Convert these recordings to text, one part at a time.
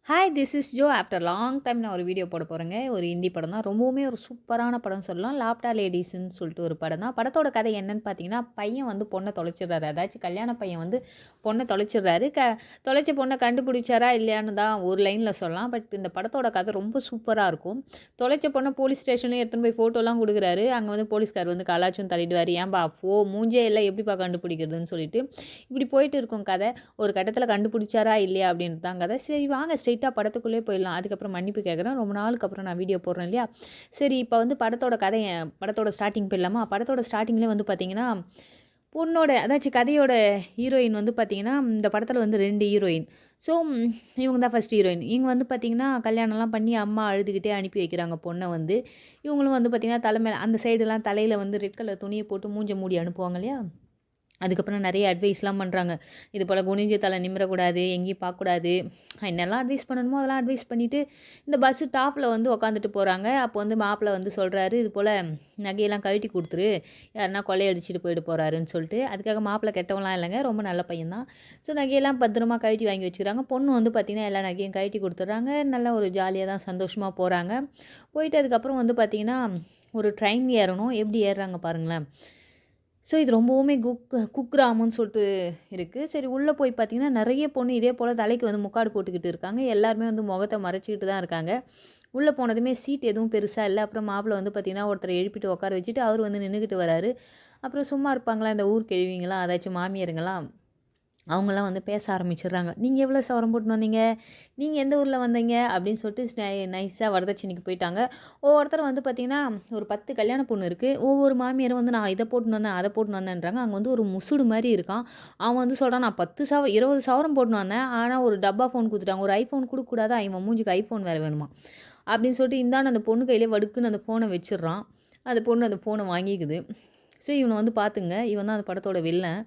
Hi this is Joe after long time நான் ஒரு video போட போகிறேங்க. ஒரு ஹிந்தி படம் தான். ரொம்பவுமே ஒரு சூப்பரான படம் சொல்லலாம். லாப்டா லேடீஸ்ன்னு சொல்லிட்டு ஒரு படம் தான். படத்தோட கதை என்னன்னு பார்த்தீங்கன்னா, பையன் வந்து பொண்ணை தொலைச்சிடுறாரு. அதாச்சும் கல்யாண பையன் வந்து பொண்ணை தொலைச்சிடுறாரு. தொலைச்ச பொண்ணை கண்டுபிடிச்சாரா இல்லையான்னு தான் ஒரு லைனில் சொல்லலாம். பட் இந்த படத்தோட கதை ரொம்ப சூப்பராக இருக்கும். தொலைச்ச பொண்ணை போலீஸ் ஸ்டேஷன்லேயும் எடுத்துன்னு போய் ஃபோட்டோலாம் கொடுக்குறாரு. அங்கே வந்து போலீஸ்கார் வந்து கலாச்சும் தள்ளிடுவார். ஏன்பா மூஞ்சே இல்லை எப்படிப்பா கண்டுபிடிக்கிறதுன்னு சொல்லிட்டு இப்படி போயிட்டு இருக்கும் கதை. ஒரு கட்டத்தில் கண்டுபிடிச்சாரா இல்லையா அப்படின்ட்டு தான் கதை. சரி வாங்க ஸ்ட்ரெயிட்டாக படத்துக்குள்ளே போயிடலாம். அதுக்கப்புறம் மன்னிப்பு கேட்குறேன், ரொம்ப நாளுக்கு அப்புறம் நான் வீடியோ போடுறேன் இல்லையா. சரி இப்போ வந்து படத்தோட கதை, படத்தோட ஸ்டார்டிங் போயிடலாமா. படத்தோட ஸ்டார்டிங்லேயே வந்து பார்த்தீங்கன்னா, பொண்ணோட அதாச்சும் கதையோட ஹீரோயின் வந்து பார்த்தீங்கன்னா, இந்த படத்தில் வந்து 2 ஹீரோயின். ஸோ இவங்க தான் ஃபஸ்ட் ஹீரோயின். இவங்க வந்து பார்த்தீங்கன்னா கல்யாணம்லாம் பண்ணி அம்மா அழுதுகிட்டே அனுப்பி வைக்கிறாங்க பொண்ணை வந்து. இவங்களும் வந்து பார்த்தீங்கன்னா தலைமையில் அந்த சைடெல்லாம் தலையில் வந்து ரெட் கலர் துணியை போட்டு மூஞ்ச மூடி அனுப்புவாங்க இல்லையா. அதுக்கப்புறம் நிறைய அட்வைஸ்லாம் பண்ணுறாங்க. இது போல் குனிஞ்சு தலை நிமிரக்கூடாது, எங்கேயும் பார்க்கக்கூடாது. என்னெல்லாம் அட்வைஸ் பண்ணணுமோ அதெல்லாம் அட்வைஸ் பண்ணிவிட்டு இந்த பஸ்ஸு டாப்பில் வந்து உக்காந்துட்டு போகிறாங்க. அப்போ வந்து மாப்பிள்ளை வந்து சொல்கிறாரு, இது போல் நகையெல்லாம் கழட்டி கொடுத்துரு, யாருன்னா கொள்ளையடிச்சிட்டு போயிட்டு போகிறாருன்னு சொல்லிட்டு. அதுக்காக மாப்பிள்ளை கெட்டவங்களாம் இல்லைங்க, ரொம்ப நல்ல பையன் தான். ஸோ நகையெல்லாம் பத்திரமா கழட்டி வாங்கி வச்சுக்கிறாங்க. பொண்ணு வந்து பார்த்திங்கன்னா எல்லா நகையும் கழட்டி கொடுத்துட்றாங்க. நல்லா ஒரு ஜாலியாக தான் சந்தோஷமாக போகிறாங்க. போயிட்டு அதுக்கப்புறம் வந்து பார்த்திங்கன்னா ஒரு ட்ரெயின் ஏறணும். எப்படி ஏறுறாங்க பாருங்களேன். ஸோ இது ரொம்பவுமே குக்கிராமம்னு சொல்லிட்டு இருக்குது. சரி உள்ளே போய் பார்த்தீங்கன்னா நிறைய பொண்ணு இதே போல் தலைக்கு வந்து முக்காடு போட்டுக்கிட்டு இருக்காங்க. எல்லாருமே வந்து முகத்தை மறைச்சிக்கிட்டு தான் இருக்காங்க. உள்ளே போனதுமே சீட் எதுவும் பெருசாக இல்லை. அப்புறம் மாப்பிள்ளை வந்து பார்த்திங்கன்னா ஒருத்தரை எழுப்பிட்டு உட்கார வச்சுட்டு அவர் வந்து நின்றுக்கிட்டு வராரு. அப்புறம் சும்மா இருப்பாங்களா இந்த ஊர் கிழவிங்களாம், அதாச்சும் மாமியாருங்களாம், அவங்களாம் வந்து பேச ஆரம்பிச்சிடுறாங்க. நீங்கள் எவ்வளோ சவரம் போட்டுன்னு வந்தீங்க, நீங்கள் எந்த ஊரில் வந்தீங்க அப்படின்னு சொல்லிட்டு நைஸாக வரதட்சணைக்கு போயிட்டாங்க. ஒவ்வொருத்தர் வந்து பார்த்திங்கன்னா ஒரு 10 கல்யாண பொண்ணு இருக்குது. ஒவ்வொரு மாமியாரும் வந்து நான் இதை போட்டுன்னு வந்தேன் அதை போட்டுன்னு வந்தேன்றாங்க. அங்கே வந்து ஒரு முசுடு மாதிரி இருக்கான். அவன் வந்து சொல்கிறான், நான் 20 சவரம் போட்டுன்னு வந்தேன், ஆனால் ஒரு டப்பா ஃபோன் கொடுத்துட்டாங்க, ஒரு ஐஃபோன் கொடுக்கக்கூடாதா, இவன் மூஞ்சிக்கு ஐஃபோன் வேறு வேணுமா அப்படின்னு சொல்லிட்டு இந்தாண்டு அந்த பொண்ணு கையிலே வடுக்குன்னு அந்த ஃபோனை வச்சிடுறான். அந்த பொண்ணு அந்த ஃபோனை வாங்கிக்குது. ஸோ இவனை வந்து பார்த்துங்க, இவன் தான் அந்த படத்தோட வில்லன்.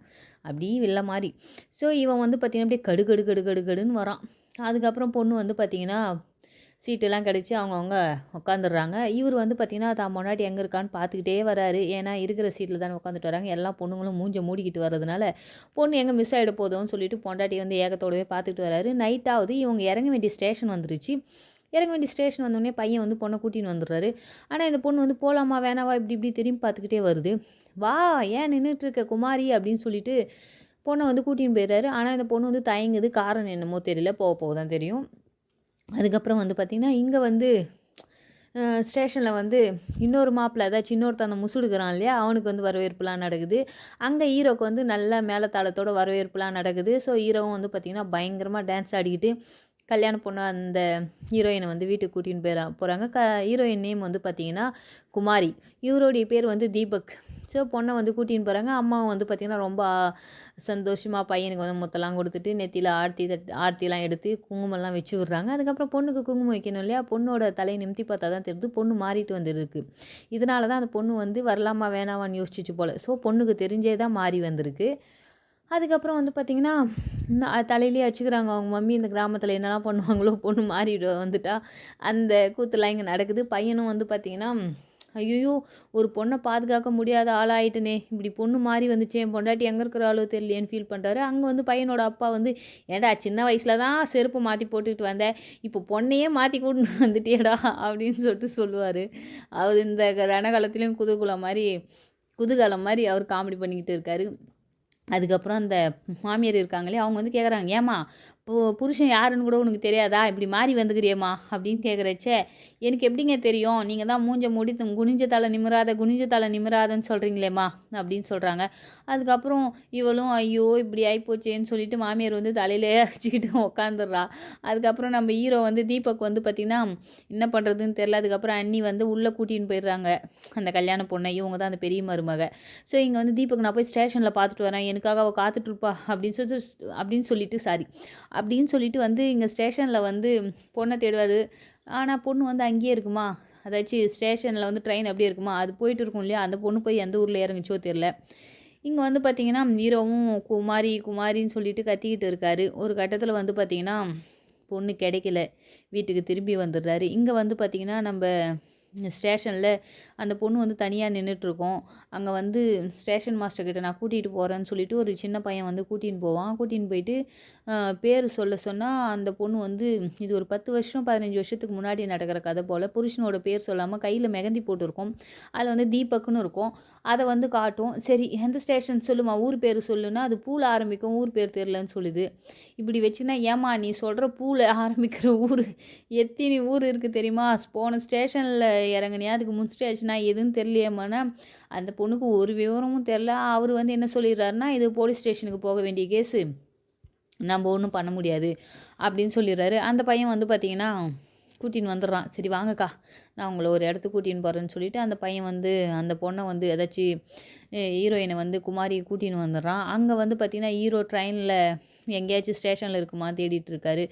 அப்படி வில்ல மாதிரி. ஸோ இவன் வந்து பார்த்திங்கன்னா அப்படியே கடு கடு கடு கடு கடுன்னு வரான். அதுக்கப்புறம் பொண்ணு வந்து பார்த்திங்கன்னா சீட்டெல்லாம் கிடச்சி அவங்கவுங்க உட்காந்துடுறாங்க. இவர் வந்து பார்த்திங்கன்னா தான் பொண்டாட்டி எங்கே இருக்கான்னு பார்த்துக்கிட்டே வராரு. ஏன்னா இருக்கிற சீட்டில் தானே உட்காந்துட்டு வராங்க. எல்லா பொண்ணுங்களும் மூஞ்ச மூடிக்கிட்டு வர்றதுனால பொண்ணு எங்கே மிஸ் ஆகிட போதும்னு சொல்லிட்டு பொண்டாட்டி வந்து ஏகத்தோடவே பார்த்துக்கிட்டு வராரு. நைட்டாவது இவங்க இறங்க வேண்டிய ஸ்டேஷன் வந்துருச்சு. இறங்க வேண்டிய ஸ்டேஷன் வந்தோடனே பையன் வந்து பொண்ணை கூட்டின்னு வந்துடுறாரு. ஆனால் இந்த பொண்ணு வந்து போகலாமா வேணாவா இப்படி இப்படி திரும்பி பார்த்துக்கிட்டே வருது. வா ஏன் நின்றுட்டுருக்க குமாரி அப்படின்னு சொல்லிட்டு பொண்ணை வந்து கூட்டின்னு போயிடுறாரு. ஆனால் இந்த பொண்ணு வந்து தயங்குது. காரணம் என்னமோ தெரியல, போக போக தான் தெரியும். அதுக்கப்புறம் வந்து பார்த்திங்கன்னா இங்கே வந்து ஸ்டேஷனில் வந்து இன்னொரு மாப்பிள்ளை அதாச்சும் இன்னொருத்த அந்த முசுடுக்கிறான் இல்லையா, அவனுக்கு வந்து வரவேற்புலாம் நடக்குது. அங்கே ஹீரோக்கு வந்து நல்ல மேளதாளத்தோட வரவேற்புலாம் நடக்குது. ஸோ ஹீரோவும் வந்து பார்த்திங்கன்னா பயங்கரமாக டான்ஸ் ஆடிக்கிட்டு கல்யாண பொண்ணு அந்த ஹீரோயினை வந்து வீட்டுக்கு கூட்டின்னு போகிறாங்க. ஹீரோயின் நேம் வந்து பார்த்திங்கன்னா குமாரி. இவருடைய பேர் வந்து தீபக். ஸோ பொண்ணை வந்து கூட்டின்னு போகிறாங்க. அம்மாவும் வந்து பார்த்திங்கன்னா ரொம்ப சந்தோஷமாக பையனுக்கு வந்து முத்தெல்லாம் கொடுத்துட்டு நெத்தியில் ஆர்த்திலாம் எடுத்து குங்குமம்லாம் வச்சு விட்றாங்க. அதுக்கப்புறம் பொண்ணுக்கு குங்குமம் வைக்கணும் இல்லையா, பொண்ணோட தலையை நிமித்தி பார்த்தா தான் தெரியுது பொண்ணு மாறிட்டு வந்துருக்கு. இதனால தான் அந்த பொண்ணு வந்து வரலாமா வேணாமான்னு யோசிச்சிச்சு போல். ஸோ பொண்ணுக்கு தெரிஞ்சே தான் மாறி வந்திருக்கு. அதுக்கப்புறம் வந்து பார்த்திங்கன்னா தலையிலேயே வச்சுக்கிறாங்க அவங்க மம்மி. இந்த கிராமத்தில் என்னெல்லாம் பண்ணுவாங்களோ பொண்ணு மாறிவிட வந்துட்டா அந்த கூத்துலாம் இங்கே நடக்குது. பையனும் வந்து பார்த்திங்கன்னா ஐயோ ஒரு பொண்ணை பாதுகாக்க முடியாத ஆளாயிட்டனே, இப்படி பொண்ணு மாறி வந்துச்சு, என் பொண்டாட்டி எங்கே இருக்கிறாளோ தெரியலையேன்னு ஃபீல் பண்ணுறாரு. அங்கே வந்து பையனோட அப்பா வந்து ஏடா சின்ன வயசில் தான் செருப்பு மாற்றி போட்டுக்கிட்டு வந்தேன், இப்போ பொண்ணையே மாற்றி கூட்டின்னு வந்துட்டியடா அப்படின்னு சொல்லிட்டு சொல்லுவார். அவர் இந்த ரணகாலத்துலேயும் குதூகலம் மாதிரி அவர் காமெடி பண்ணிக்கிட்டு இருக்காரு. அதுக்கப்புறம் அந்த மாமியார் இருக்காங்களே அவங்க வந்து கேட்குறாங்க, ஏம்மா புருஷன் யாருன்னு கூட உனக்கு தெரியாதா, இப்படி மாறி வந்துக்கிறியம்மா அப்படின்னு கேட்குறச்சே, எனக்கு எப்படிங்க தெரியும், நீங்கள் தான் மூஞ்ச மூடி குனிஞ்ச தலை நிமிராதன்னு சொல்கிறீங்களேம்மா அப்படின்னு சொல்கிறாங்க. அதுக்கப்புறம் இவளும் ஐயோ இப்படி ஆகிப்போச்சேன்னு சொல்லிட்டு மாமியார் வந்து தலையிலே அடிச்சுக்கிட்டு உட்காந்துடுறா. அதுக்கப்புறம் நம்ம ஹீரோ வந்து தீபக் வந்து பார்த்திங்கன்னா என்ன பண்ணுறதுன்னு தெரில. அதுக்கப்புறம் அண்ணி வந்து உள்ளே கூட்டின்னு போயிடுறாங்க அந்த கல்யாண பொண்ணை. இவங்க தான் அந்த பெரிய மருமக. ஸோ இங்கே வந்து தீபக் நான் போய் ஸ்டேஷனில் பார்த்துட்டு வரேன், எனக்காக அவள் காத்துட்ருப்பா அப்படின்னு சொல்லிட்டு வந்து இங்கே ஸ்டேஷனில் வந்து பொண்ணை தேடுவார். ஆனால் பொண்ணு வந்து அங்கேயே இருக்குமா, அதாச்சும் ஸ்டேஷனில் வந்து ட்ரெயின் அப்படியே இருக்குமா, அது போயிட்டு இருக்கும் இல்லையா, அந்த பொண்ணு போய் எந்த ஊரில் இறங்குச்சோ தெரில. இங்கே வந்து பார்த்திங்கன்னா ஹீரோவும் குமாரின்னு சொல்லிட்டு கத்திக்கிட்டு இருக்காரு. ஒரு கட்டத்தில் வந்து பார்த்திங்கன்னா பொண்ணு கிடைக்கல, வீட்டுக்கு திரும்பி வந்துடுறாரு. இங்கே வந்து பார்த்திங்கன்னா நம்ம ஸ்டேஷனில் அந்த பொண்ணு வந்து தனியாக நின்றுட்டுருக்கோம். அங்கே வந்து ஸ்டேஷன் மாஸ்டர் கிட்ட நான் கூட்டிகிட்டு போகிறேன்னு சொல்லிட்டு ஒரு சின்ன பையன் வந்து கூட்டின்னு போவான். கூட்டின்னு போயிட்டு பேர் சொல்ல சொன்னால் அந்த பொண்ணு வந்து இது ஒரு 10 வருஷம் 15 வருஷத்துக்கு முன்னாடி நடக்கிற கதை போல் புருஷனோட பேர் சொல்லாமல் கையில் மெகந்தி போட்டிருக்கும். அதில் வந்து தீபக்னு இருக்கும். அதை வந்து காட்டும். சரி எந்த ஸ்டேஷன் சொல்லுமா ஊர் பேர் சொல்லுன்னா அது பூவில் ஆரம்பிக்கும் ஊர் பேர் தெரிலன்னு சொல்லுது. இப்படி வச்சுன்னா ஏம்மா நீ சொல்கிற பூவில் ஆரம்பிக்கிற ஊர் எத்தனை ஊர் இருக்குது தெரியுமா? போன ஸ்டேஷனில் இறங்குனியா அதுக்கு முன் ஸ்டேஷனா எதுன்னு தெரியலையேம்மான்னா அந்த பொண்ணுக்கு ஒரு விவரமும் தெரில. அவர் வந்து என்ன சொல்லிடுறாருன்னா இது போலீஸ் ஸ்டேஷனுக்கு போக வேண்டிய கேஸு நம்ம ஒன்றும் பண்ண முடியாது அப்படின்னு சொல்லிடுறாரு. அந்த பையன் வந்து பார்த்திங்கன்னா கூட்டின்னு வந்துடுறான். சரி வாங்கக்கா நான் உங்களை ஒரு இடத்துக்கு கூட்டின்னு போகிறேன்னு சொல்லிட்டு அந்த பையன் வந்து அந்த பொண்ணை வந்து ஏதாச்சும் ஹீரோயினை வந்து குமாரி கூட்டின்னு வந்துடுறான். அங்கே வந்து பார்த்திங்கன்னா ஹீரோ ட்ரெயினில் எங்கேயாச்சும் ஸ்டேஷனில் இருக்குமா தேடிட்டு இருக்காரு.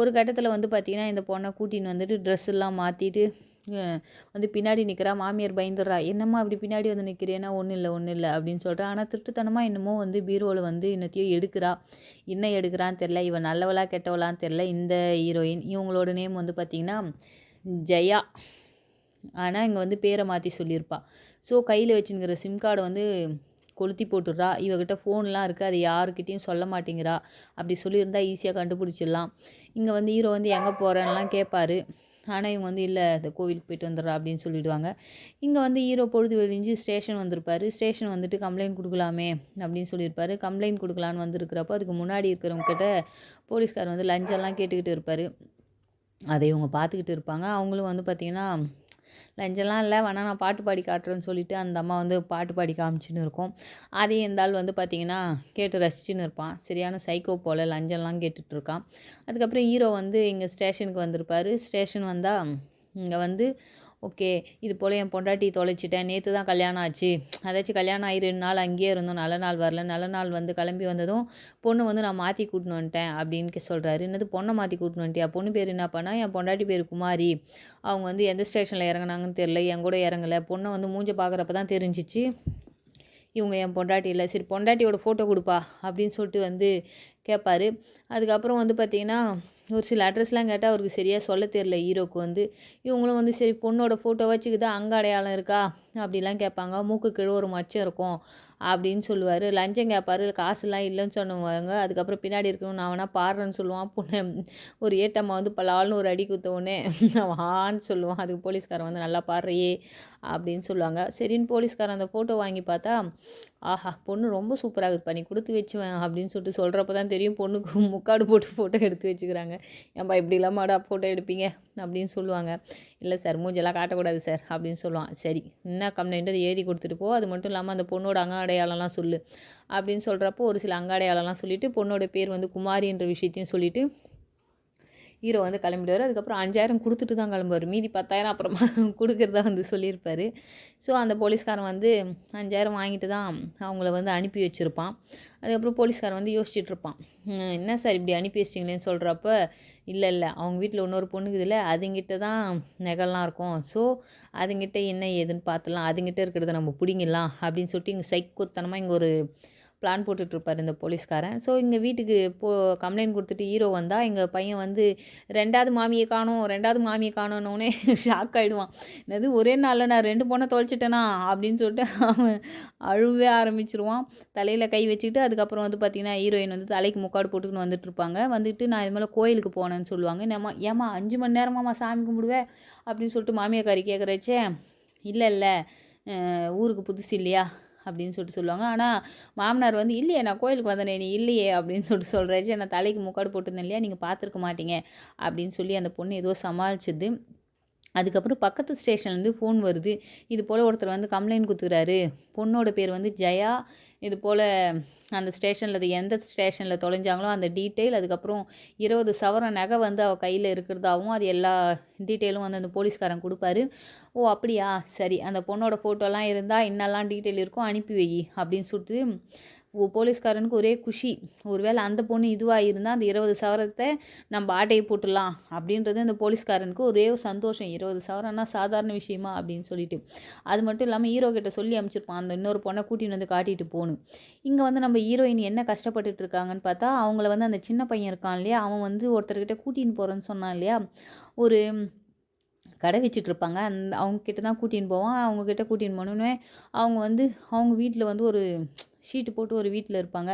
ஒரு கட்டத்தில் வந்து பார்த்திங்கன்னா இந்த பொண்ணை கூட்டின்னு வந்துட்டு ட்ரெஸ் எல்லாம் மாற்றிட்டு வந்து பின்னாடி நிற்கிறா. மாமியார் பயந்துடுறா. என்னம்மா இப்படி பின்னாடி வந்து நிற்கிறேன்னா ஒன்றும் இல்லை ஒன்றும் இல்லை அப்படின்னு சொல்கிறா. ஆனால் திருட்டுத்தனமாக என்னமோ வந்து பீரோவில் வந்து இன்னத்தையும் எடுக்கிறா. என்ன எடுக்கிறான்னு தெரில. இவன் நல்லவளா கெட்டவளான்னு தெரில. இந்த ஹீரோயின் இவங்களோட நேம் வந்து பார்த்திங்கன்னா ஜெயா. ஆனால் இங்கே வந்து பேரை மாற்றி சொல்லியிருப்பா. ஸோ கையில் வச்சுங்கிற சிம் கார்டை வந்து கொளுத்தி போட்டுடுறா. இவகிட்ட ஃபோன்லாம் இருக்குது அது யாருக்கிட்டேயும் சொல்ல மாட்டேங்கிறா. அப்படி சொல்லியிருந்தா ஈஸியாக கண்டுபிடிச்சிடலாம். இங்கே வந்து ஹீரோ வந்து எங்கே போகிறேன்லாம் கேட்பாரு. ஆனால் இவங்க வந்து இல்லை இந்த கோவிலுக்கு போயிட்டு வந்துடுறா அப்படின்னு சொல்லிவிடுவாங்க. இங்கே வந்து ஹீரோ பொழுது விடிஞ்சு ஸ்டேஷன் வந்திருப்பார். ஸ்டேஷன் வந்துட்டு கம்ப்ளைண்ட் கொடுக்கலாமே அப்படின்னு சொல்லியிருப்பார். கம்ப்ளைண்ட் கொடுக்கலான்னு வந்திருக்கிறப்போ அதுக்கு முன்னாடி இருக்கிறவங்கக்கிட்ட போலீஸ்கார் வந்து லஞ்சம்லாம் கேட்டுக்கிட்டு இருப்பார். அதை இவங்க பார்த்துக்கிட்டு இருப்பாங்க. அவங்களும் வந்து பார்த்திங்கன்னா லஞ்சம்லாம் இல்லை வேணா நான் பாட்டு பாடி காட்டுறேன்னு சொல்லிட்டு அந்த அம்மா வந்து பாட்டு பாடி காமிச்சின்னு இருக்கும். அதையும் இந்த ஆள் வந்து பார்த்திங்கன்னா கேட்டு ரசிச்சுன்னு இருப்பான். சரியான சைக்கோ போல் லஞ்சம்லாம் கேட்டுட்ருக்கான். அதுக்கப்புறம் ஹீரோ வந்து இங்கே ஸ்டேஷனுக்கு வந்திருப்பார். ஸ்டேஷன் வந்தால் இங்கே வந்து ஓகே இது போல் என் பொண்டாட்டி தொலைச்சிட்டேன். நேற்று தான் கல்யாணம் ஆச்சு. அதாச்சும் கல்யாணம் ஆகி 2 நாள் அங்கேயே இருந்தோம். நல்ல நாள் வரல. நல்ல நாள் வந்து கிளம்பி வந்ததும் பொண்ணு வந்து நான் மாற்றி கூட்டின்னு வந்துட்டேன் அப்படின்னு சொல்கிறாரு. என்னது பொண்ணை மாற்றி கூட்டின்னு வந்துட்டியா? பொண்ணு பேர் என்ன பண்ணா? என் பொண்டாட்டி பேர் குமாரி. அவங்க வந்து எந்த ஸ்டேஷனில் இறங்குனாங்கன்னு தெரில. என் கூட இறங்கலை. பொண்ணை வந்து மூஞ்ச பார்க்குறப்ப தான் தெரிஞ்சிச்சு இவங்க என் பொண்டாட்டி இல்லை. சரி பொண்டாட்டியோட ஃபோட்டோ கொடுப்பா அப்படின்னு சொல்லிட்டு வந்து கேட்பாரு. அதுக்கப்புறம் வந்து பார்த்திங்கன்னா ஒரு சில அட்ரஸ்லாம் கேட்டால் அவருக்கு சரியாக சொல்ல தெரில ஹீரோக்கு வந்து. இவங்களும் வந்து சரி பொண்ணோட ஃபோட்டோ வச்சுக்குதா அங்கே அடையாளம் இருக்கா அப்படிலாம் கேட்பாங்க. மூக்கு கீழே ஒரு மச்சம் இருக்கும் அப்படின்னு சொல்லுவார். லஞ்சம் கேட்பாரு. காசுலாம் இல்லைன்னு சொன்னவங்க. அதுக்கப்புறம் பின்னாடி இருக்கணும் நான் வேணா பாடுறேன்னு சொல்லுவான். பொண்ணு ஒரு ஏட்டம்மா வந்து பலால்னு ஒரு அடி குத்தவுடனே வான்னு சொல்லுவான். அதுக்கு போலீஸ்காரன் வந்து நல்லா பாடுறியே அப்படின்னு சொல்லுவாங்க. சரின்னு போலீஸ்காரன் அந்த ஃபோட்டோ வாங்கி பார்த்தா ஆஹா பொண்ணு ரொம்ப சூப்பராக இருக்குது பண்ணி கொடுத்து வச்சுவேன் அப்படின்னு சொல்லிட்டு சொல்கிறப்ப தான் தெரியும் பொண்ணுக்கு முக்காடு போட்டு ஃபோட்டோ எடுத்து வச்சுக்கிறாங்க. ஏன்பா இப்படி இல்லாமடா ஃபோட்டோ எடுப்பீங்க அப்படின்னு சொல்லுவாங்க. இல்லை சார் மூஞ்செல்லாம் காட்டக்கூடாது சார் அப்படின்னு சொல்லுவான். சரி என்ன கம்ப்ளைண்ட்டு அதை எழுதி கொடுத்துட்டு போ. அது மட்டும் இல்லாமல் அந்த பொண்ணோட அடையாளம்லாம் சொல்லு அப்படின்னு சொல்கிறப்போ ஒரு சில அடையாளம்லாம் சொல்லிவிட்டு பொண்ணோட பேர் வந்து குமாரின்ற விஷயத்தையும் சொல்லிவிட்டு ஹீரோ வந்து கிளம்பிடுவார். அதுக்கப்புறம் 5000 கொடுத்துட்டு தான் கிளம்புவார். மீதி 10,000 அப்புறமா கொடுக்குறதா வந்து சொல்லியிருப்பார். ஸோ அந்த போலீஸ்காரன் வந்து 5000 வாங்கிட்டு தான் அவங்கள வந்து அனுப்பி வச்சுருப்பான். அதுக்கப்புறம் போலீஸ்காரன் வந்து யோசிச்சுட்ருப்பான். என்ன சார் இப்படி அனுப்பி வச்சிட்டிங்களேன்னு சொல்கிறப்ப இல்லை இல்லை அவங்க வீட்டில் இன்னொரு பொண்ணுக்குதுல அதுங்கிட்ட தான் நகைலாம் இருக்கும். ஸோ அதுங்கிட்ட என்ன ஏதுன்னு பார்த்துலாம் அதுங்கிட்ட இருக்கிறத நம்ம பிடிங்கிடலாம் அப்படின்னு சொல்லிட்டு இங்கே சைக்கோத்தனமாக இங்கே ஒரு பிளான் போட்டுட்ருப்பார் இந்த போலீஸ்காரன். ஸோ இங்கே வீட்டுக்கு கம்ப்ளைண்ட் கொடுத்துட்டு ஹீரோ வந்தால் எங்கள் பையன் வந்து 2வது மாமியை காணோம் 2வது மாமியை காணோன்னே ஷாக் ஆகிடுவான். என்னது ஒரே நாளில் நான் 2 பொண்ணை தொலைச்சிட்டேனா அப்படின்னு சொல்லிட்டு அவன் அழுவே ஆரம்பிச்சிருவான். தலையில் கை வச்சுக்கிட்டு அதுக்கப்புறம் வந்து பார்த்திங்கன்னா ஹீரோயின் வந்து தலைக்கு முக்காடு போட்டுக்கின்னு வந்துட்டுருப்பாங்க. வந்துட்டு நான் இது மேலே கோயிலுக்கு போனேன்னு சொல்லுவாங்க. ஏம்மா 5 மணி நேரமாம்மா சாமி கும்பிடுவேன் அப்படின்னு சொல்லிட்டு மாமியாக்காரி கேட்குறச்சே இல்லை இல்லை ஊருக்கு புதுசு இல்லையா அப்படின்னு சொல்லிட்டு சொல்லுவாங்க. ஆனால் மாமனார் வந்து இல்லையே நான் கோயிலுக்கு வந்தேனே நீ இல்லையே அப்படின்னு சொல்லிட்டு சொல்கிறாச்சு. நான் தலைக்கு முக்காடு போட்டிருந்தேன் இல்லையா நீங்கள் பார்த்துருக்க மாட்டீங்க அப்படின்னு சொல்லி அந்த பொண்ணு ஏதோ சமாளிச்சுது. அதுக்கப்புறம் பக்கத்து ஸ்டேஷன்லேருந்து ஃபோன் வருது. இது போல் ஒருத்தர் வந்து கம்ப்ளைண்ட் கொடுத்துக்கிறாரு. பொண்ணோட பேர் வந்து ஜெயா. இது போல் அந்த ஸ்டேஷனில் எந்த ஸ்டேஷனில் தொலைஞ்சாங்களோ அந்த டீட்டெயில் அதுக்கப்புறம் 20 சவரம் நகை வந்து அவள் கையில் இருக்கிறதாகவும் அது எல்லா டீட்டெயிலும் வந்து அந்த போலீஸ்காரன் கொடுப்பாரு. ஓ அப்படியா சரி அந்த பொண்ணோட ஃபோட்டோலாம் இருந்தால் என்னெல்லாம் டீட்டெயில் இருக்கோ அனுப்பி வை அப்படின்னு சொல்லிட்டு போலீஸ்காரனுக்கு ஒரே குஷி. ஒருவேளை அந்த பொண்ணு இதுவாக இருந்தால் அந்த 20 சவரத்தை நம்ம ஆட்டையை போட்டுடலாம் அப்படின்றது அந்த போலீஸ்காரனுக்கு ஒரே சந்தோஷம். 20 சவரம்னா சாதாரண விஷயமா அப்படின்னு சொல்லிட்டு அது மட்டும் இல்லாமல் ஹீரோ கிட்ட சொல்லி அனுப்பிச்சிருப்பான் அந்த இன்னொரு பொண்ணை கூட்டின்னு வந்து காட்டிட்டு போகணும். இங்கே வந்து நம்ம ஹீரோயின் என்ன கஷ்டப்பட்டுட்டு இருக்காங்கன்னு பார்த்தா அவங்கள வந்து அந்த சின்ன பையன் இருக்கான் இல்லையா அவன் வந்து ஒருத்தர்கிட்ட கூட்டின்னு போகிறேன்னு சொன்னான் இல்லையா ஒரு கடை வச்சுட்ருப்பாங்க. அவங்க கிட்ட தான் கூட்டின்னு போவான். அவங்க கிட்ட கூட்டின்னு போனோனே, அவங்க வந்து அவங்க வீட்ல வந்து ஒரு ஷீட்டு போட்டு ஒரு வீட்ல இருப்பாங்க.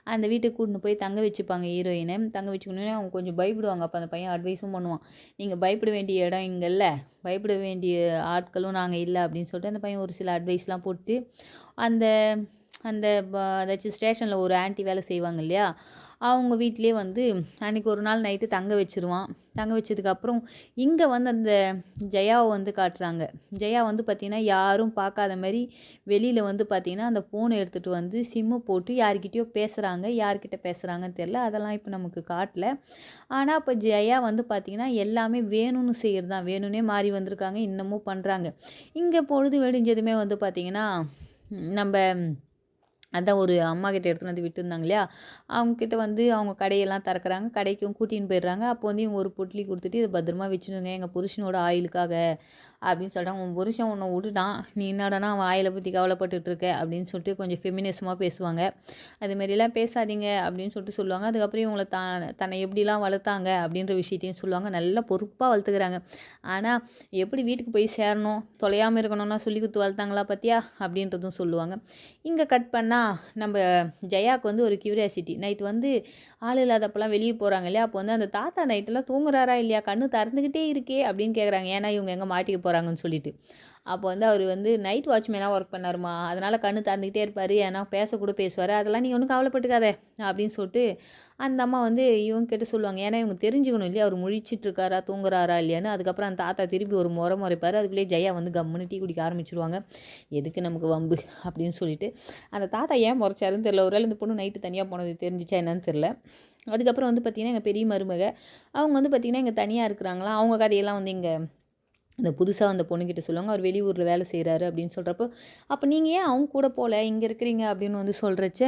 அந்த வீட்டுக்கு கூட்டின்னு போய் தங்க வச்சுப்பாங்க ஹீரோயின. தங்க வச்சுக்கணுனே அவங்க கொஞ்சம் பயப்படுவாங்க. அப்ப அந்த பையன் அட்வைஸும் பண்ணுவான். "நீங்க பயப்பட வேண்டிய இடம் இங்க இல்ல. பயப்பட வேண்டிய ஆட்களும் நாங்க இல்ல." அப்படின்னு சொல்லிட்டு அந்த பையன் ஒரு சில அட்வைஸ்லாம் போட்டு, அந்த அந்த அதாச்சும் ஸ்டேஷன்ல ஒரு ஆன்டி வேலை செய்வாங்க இல்லையா? அவங்க வீட்லயே வந்து அன்னைக்கு ஒரு நாள் நைட்டு தங்க வச்சுருவான். தங்க வச்சதுக்கப்புறம் இங்க வந்து அந்த ஜெயாவ வந்து காட்டுறாங்க. ஜெயா வந்து பார்த்தீங்கன்னா, யாரும் பார்க்காத மாரி வெளியில வந்து பார்த்தீங்கன்னா, அந்த ஃபோன எடுத்துட்டு வந்து சிம்மு போட்டு யார்கிட்டயோ பேசுறாங்க. யார்கிட்ட பேசுறாங்கன்னு தெரியல. அதெல்லாம் இப்ப நமக்கு காட்டல. ஆனா, இப்ப ஜெயா வந்து பார்த்தீங்கன்னா, எல்லாமே வேணும்னு செய்றது தான். வேணும்னே மாறி வந்திருக்காங்க. இன்னமும் பண்றாங்க. இங்க பொழுது விடிஞ்சதுமே வந்து பார்த்தீங்கன்னா, நம்ப அதான் ஒரு அம்மாகிட்ட எடுத்துன்னு வந்து விட்டுருந்தாங்க இல்லையா? அவங்ககிட்ட வந்து அவங்க கடையெல்லாம் திறக்குறாங்க. கடைக்கும் கூட்டின்னு போயிடுறாங்க. அப்போ வந்து இவங்க ஒரு பொட்லி குடுத்துட்டு, "இத பத்திரமா வச்சுடுங்க எங்க புருஷனோட ஆயுளுக்காக" அப்படின்னு சொல்லிட்டாங்க. "உன் புருஷன் உன்ன விட்டுட்டான். நீ என்னடான்னா அவன் ஆயில பத்தி கவலைப்பட்டுட்டு இருக்க" அப்படின்னு சொல்லிட்டு கொஞ்சம் ஃபெமினிசமா பேசுவாங்க. "அது மாரிலாம் பேசாதீங்க" அப்படின்னு சொல்லிட்டு சொல்லுவாங்க. அதுக்கப்புறம் இவங்கள தன்னை எப்படிலாம் வளர்த்தாங்க அப்படின்ற விஷயத்தையும் சொல்லுவாங்க. நல்லா பொறுப்பா வளர்த்துக்கிறாங்க. ஆனா, எப்படி வீட்டுக்கு போய் சேரணும், தொலையாம இருக்கணும்னா சொல்லி குடுத்து வளர்த்தாங்களா பாத்தியா? அப்படின்றதும் சொல்லுவாங்க. இங்க கட் பண்ணா நம்ப ஜெயாக்கு வந்து ஒரு கியூரியாசிட்டி. நைட் வந்து ஆள் இல்லாதப்பலாம் வெளிய போறாங்க இல்லையா? அப்போ வந்து அந்த தாத்தா நைட்டெல்லாம் தூங்குறாரா இல்லையா? கண்ணு திறந்துகிட்டே இருக்கே! அப்படின்னு கேட்குறாங்க. ஏன்னா இவங்க எங்க மாட்டிக்க போறாங்கன்னு சொல்லிட்டு. அப்போ வந்து அவரு வந்து நைட் வாட்ச்மேனா ஒர்க் பண்ணாருமா. அதனால கண்ணு திறந்துகிட்டே இருப்பாரு. ஏன்னா பேசக்கூட பேசுவாரு. அதெல்லாம் நீ ஒண்ணும் கவலைப்பட்டுக்காத அப்படின்னு சொல்லிட்டு அந்த அம்மா வந்து இவங்க கிட்ட சொல்லுவாங்க. ஏன்னா இவங்க தெரிஞ்சுக்கணும் இல்லையா? அவரு முழிச்சிட்டு இருக்காரா? தூங்குறாரா? இல்லையான்னு. அதுக்கப்புறம் அந்த தாத்தா திருப்பி ஒரு முறைப்பாரு. அதுக்குள்ளேயே ஜெயா வந்து கம்முன்னு டீ குடிக்க ஆரம்பிச்சுருவாங்க. எதுக்கு நமக்கு வம்பு அப்படின்னு சொல்லிட்டு. அந்த தாத்தா ஏன் முறைச்சாருன்னு தெரியல. ஒரு வேளை இந்த பொண்ணு நைட்டு தனியா போனது தெரிஞ்சுச்சா என்னன்னு தெரியல. அதுக்கப்புறம் வந்து பார்த்தீங்கன்னா, எங்க பெரிய மருமக, அவங்க வந்து பார்த்தீங்கன்னா, இங்க தனியா இருக்கிறாங்களாம். அவங்க கதையெல்லாம் வந்து இங்க இந்த புதுசா வந்த பொண்ணுகிட்ட சொல்லுவாங்க. அவர் வெளியூர்ல வேலை செய்றாரு அப்படின்னு சொல்றப்போ, "அப்ப நீங்க ஏன் அவங்க கூட போல? இங்க இருக்கிறீங்க" அப்படின்னு வந்து சொல்றச்ச,